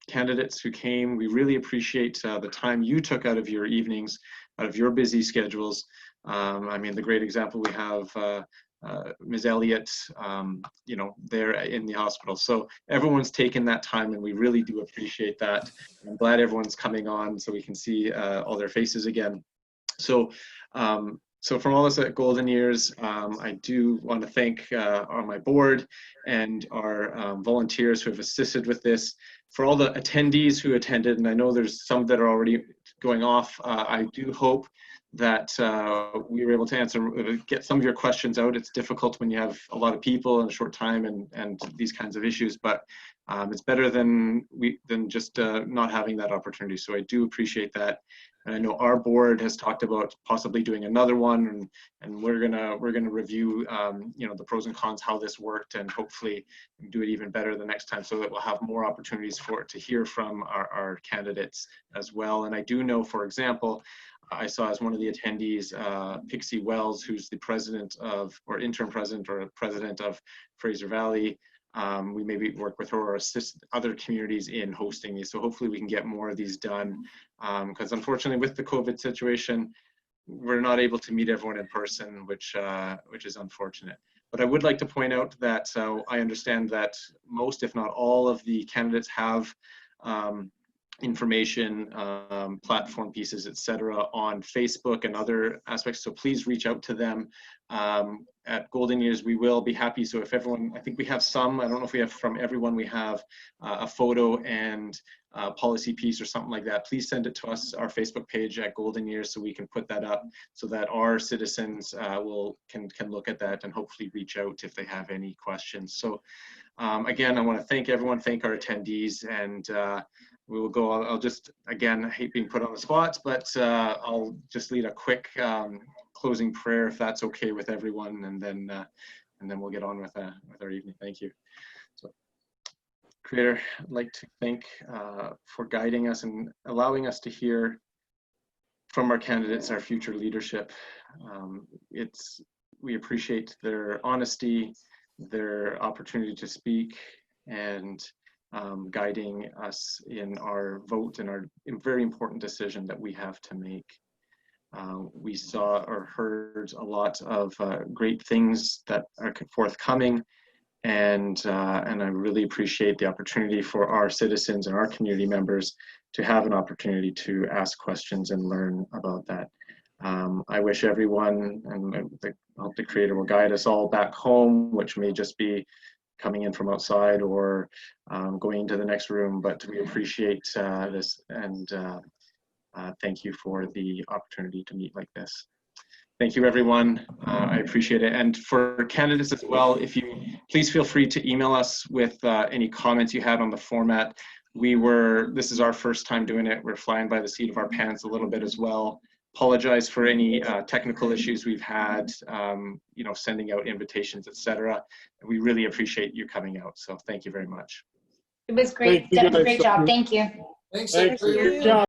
candidates who came. We really appreciate the time you took out of your evenings, out of your busy schedules. I mean, the great example we have, Ms. Elliot, you know, there in the hospital. So everyone's taken that time, and we really do appreciate that. I'm glad everyone's coming on so we can see all their faces again. So, so from all of us at Golden Years, I do want to thank my board and our volunteers who have assisted with this. For all the attendees who attended, and I know there's some that are already going off, I do hope that we were able to get some of your questions out. It's difficult when you have a lot of people in a short time and these kinds of issues, but it's better than just not having that opportunity. So I do appreciate that. And I know our board has talked about possibly doing another one, and we're gonna review you know, the pros and cons, how this worked, and hopefully do it even better the next time, so that we'll have more opportunities to hear from our candidates as well. And I do know, for example, I saw as one of the attendees, Pixie Wells, who's the president of, or interim president or president of Fraser Valley. We maybe work with her or assist other communities in hosting these. So hopefully we can get more of these done. Because unfortunately with the COVID situation, we're not able to meet everyone in person, which is unfortunate. But I would like to point out that I understand that most, if not all, of the candidates have information, platform pieces, etc., on Facebook and other aspects. So please reach out to them. At Golden Years, we will be happy. So if everyone, I think we have some, I don't know if we have from everyone, we have a photo and a policy piece or something like that. Please send it to us, our Facebook page at Golden Years, so we can put that up so that our citizens can look at that and hopefully reach out if they have any questions. So again, I want to thank everyone, thank our attendees, and we will go. I'll just, again, I hate being put on the spot, but I'll just lead a quick closing prayer, if that's okay with everyone, and then we'll get on with our evening. Thank you. So, Creator, I'd like to thank for guiding us and allowing us to hear from our candidates, our future leadership. We appreciate their honesty, their opportunity to speak, and guiding us in our vote and our very important decision that we have to make. We saw or heard a lot of great things that are forthcoming, and I really appreciate the opportunity for our citizens and our community members to have an opportunity to ask questions and learn about that. I wish everyone, and I hope the Creator will guide us all back home, which may just be coming in from outside or going into the next room, but we appreciate this, and thank you for the opportunity to meet like this. Thank you, everyone. I appreciate it. And for candidates as well, if you please feel free to email us with any comments you had on the format. This is our first time doing it. We're flying by the seat of our pants a little bit as well. Apologize for any technical issues we've had, sending out invitations, etc. We really appreciate you coming out. So thank you very much. It was great. Thank you, Great guys. job. Thank you. Thanks. Thanks. Thank you. Good job.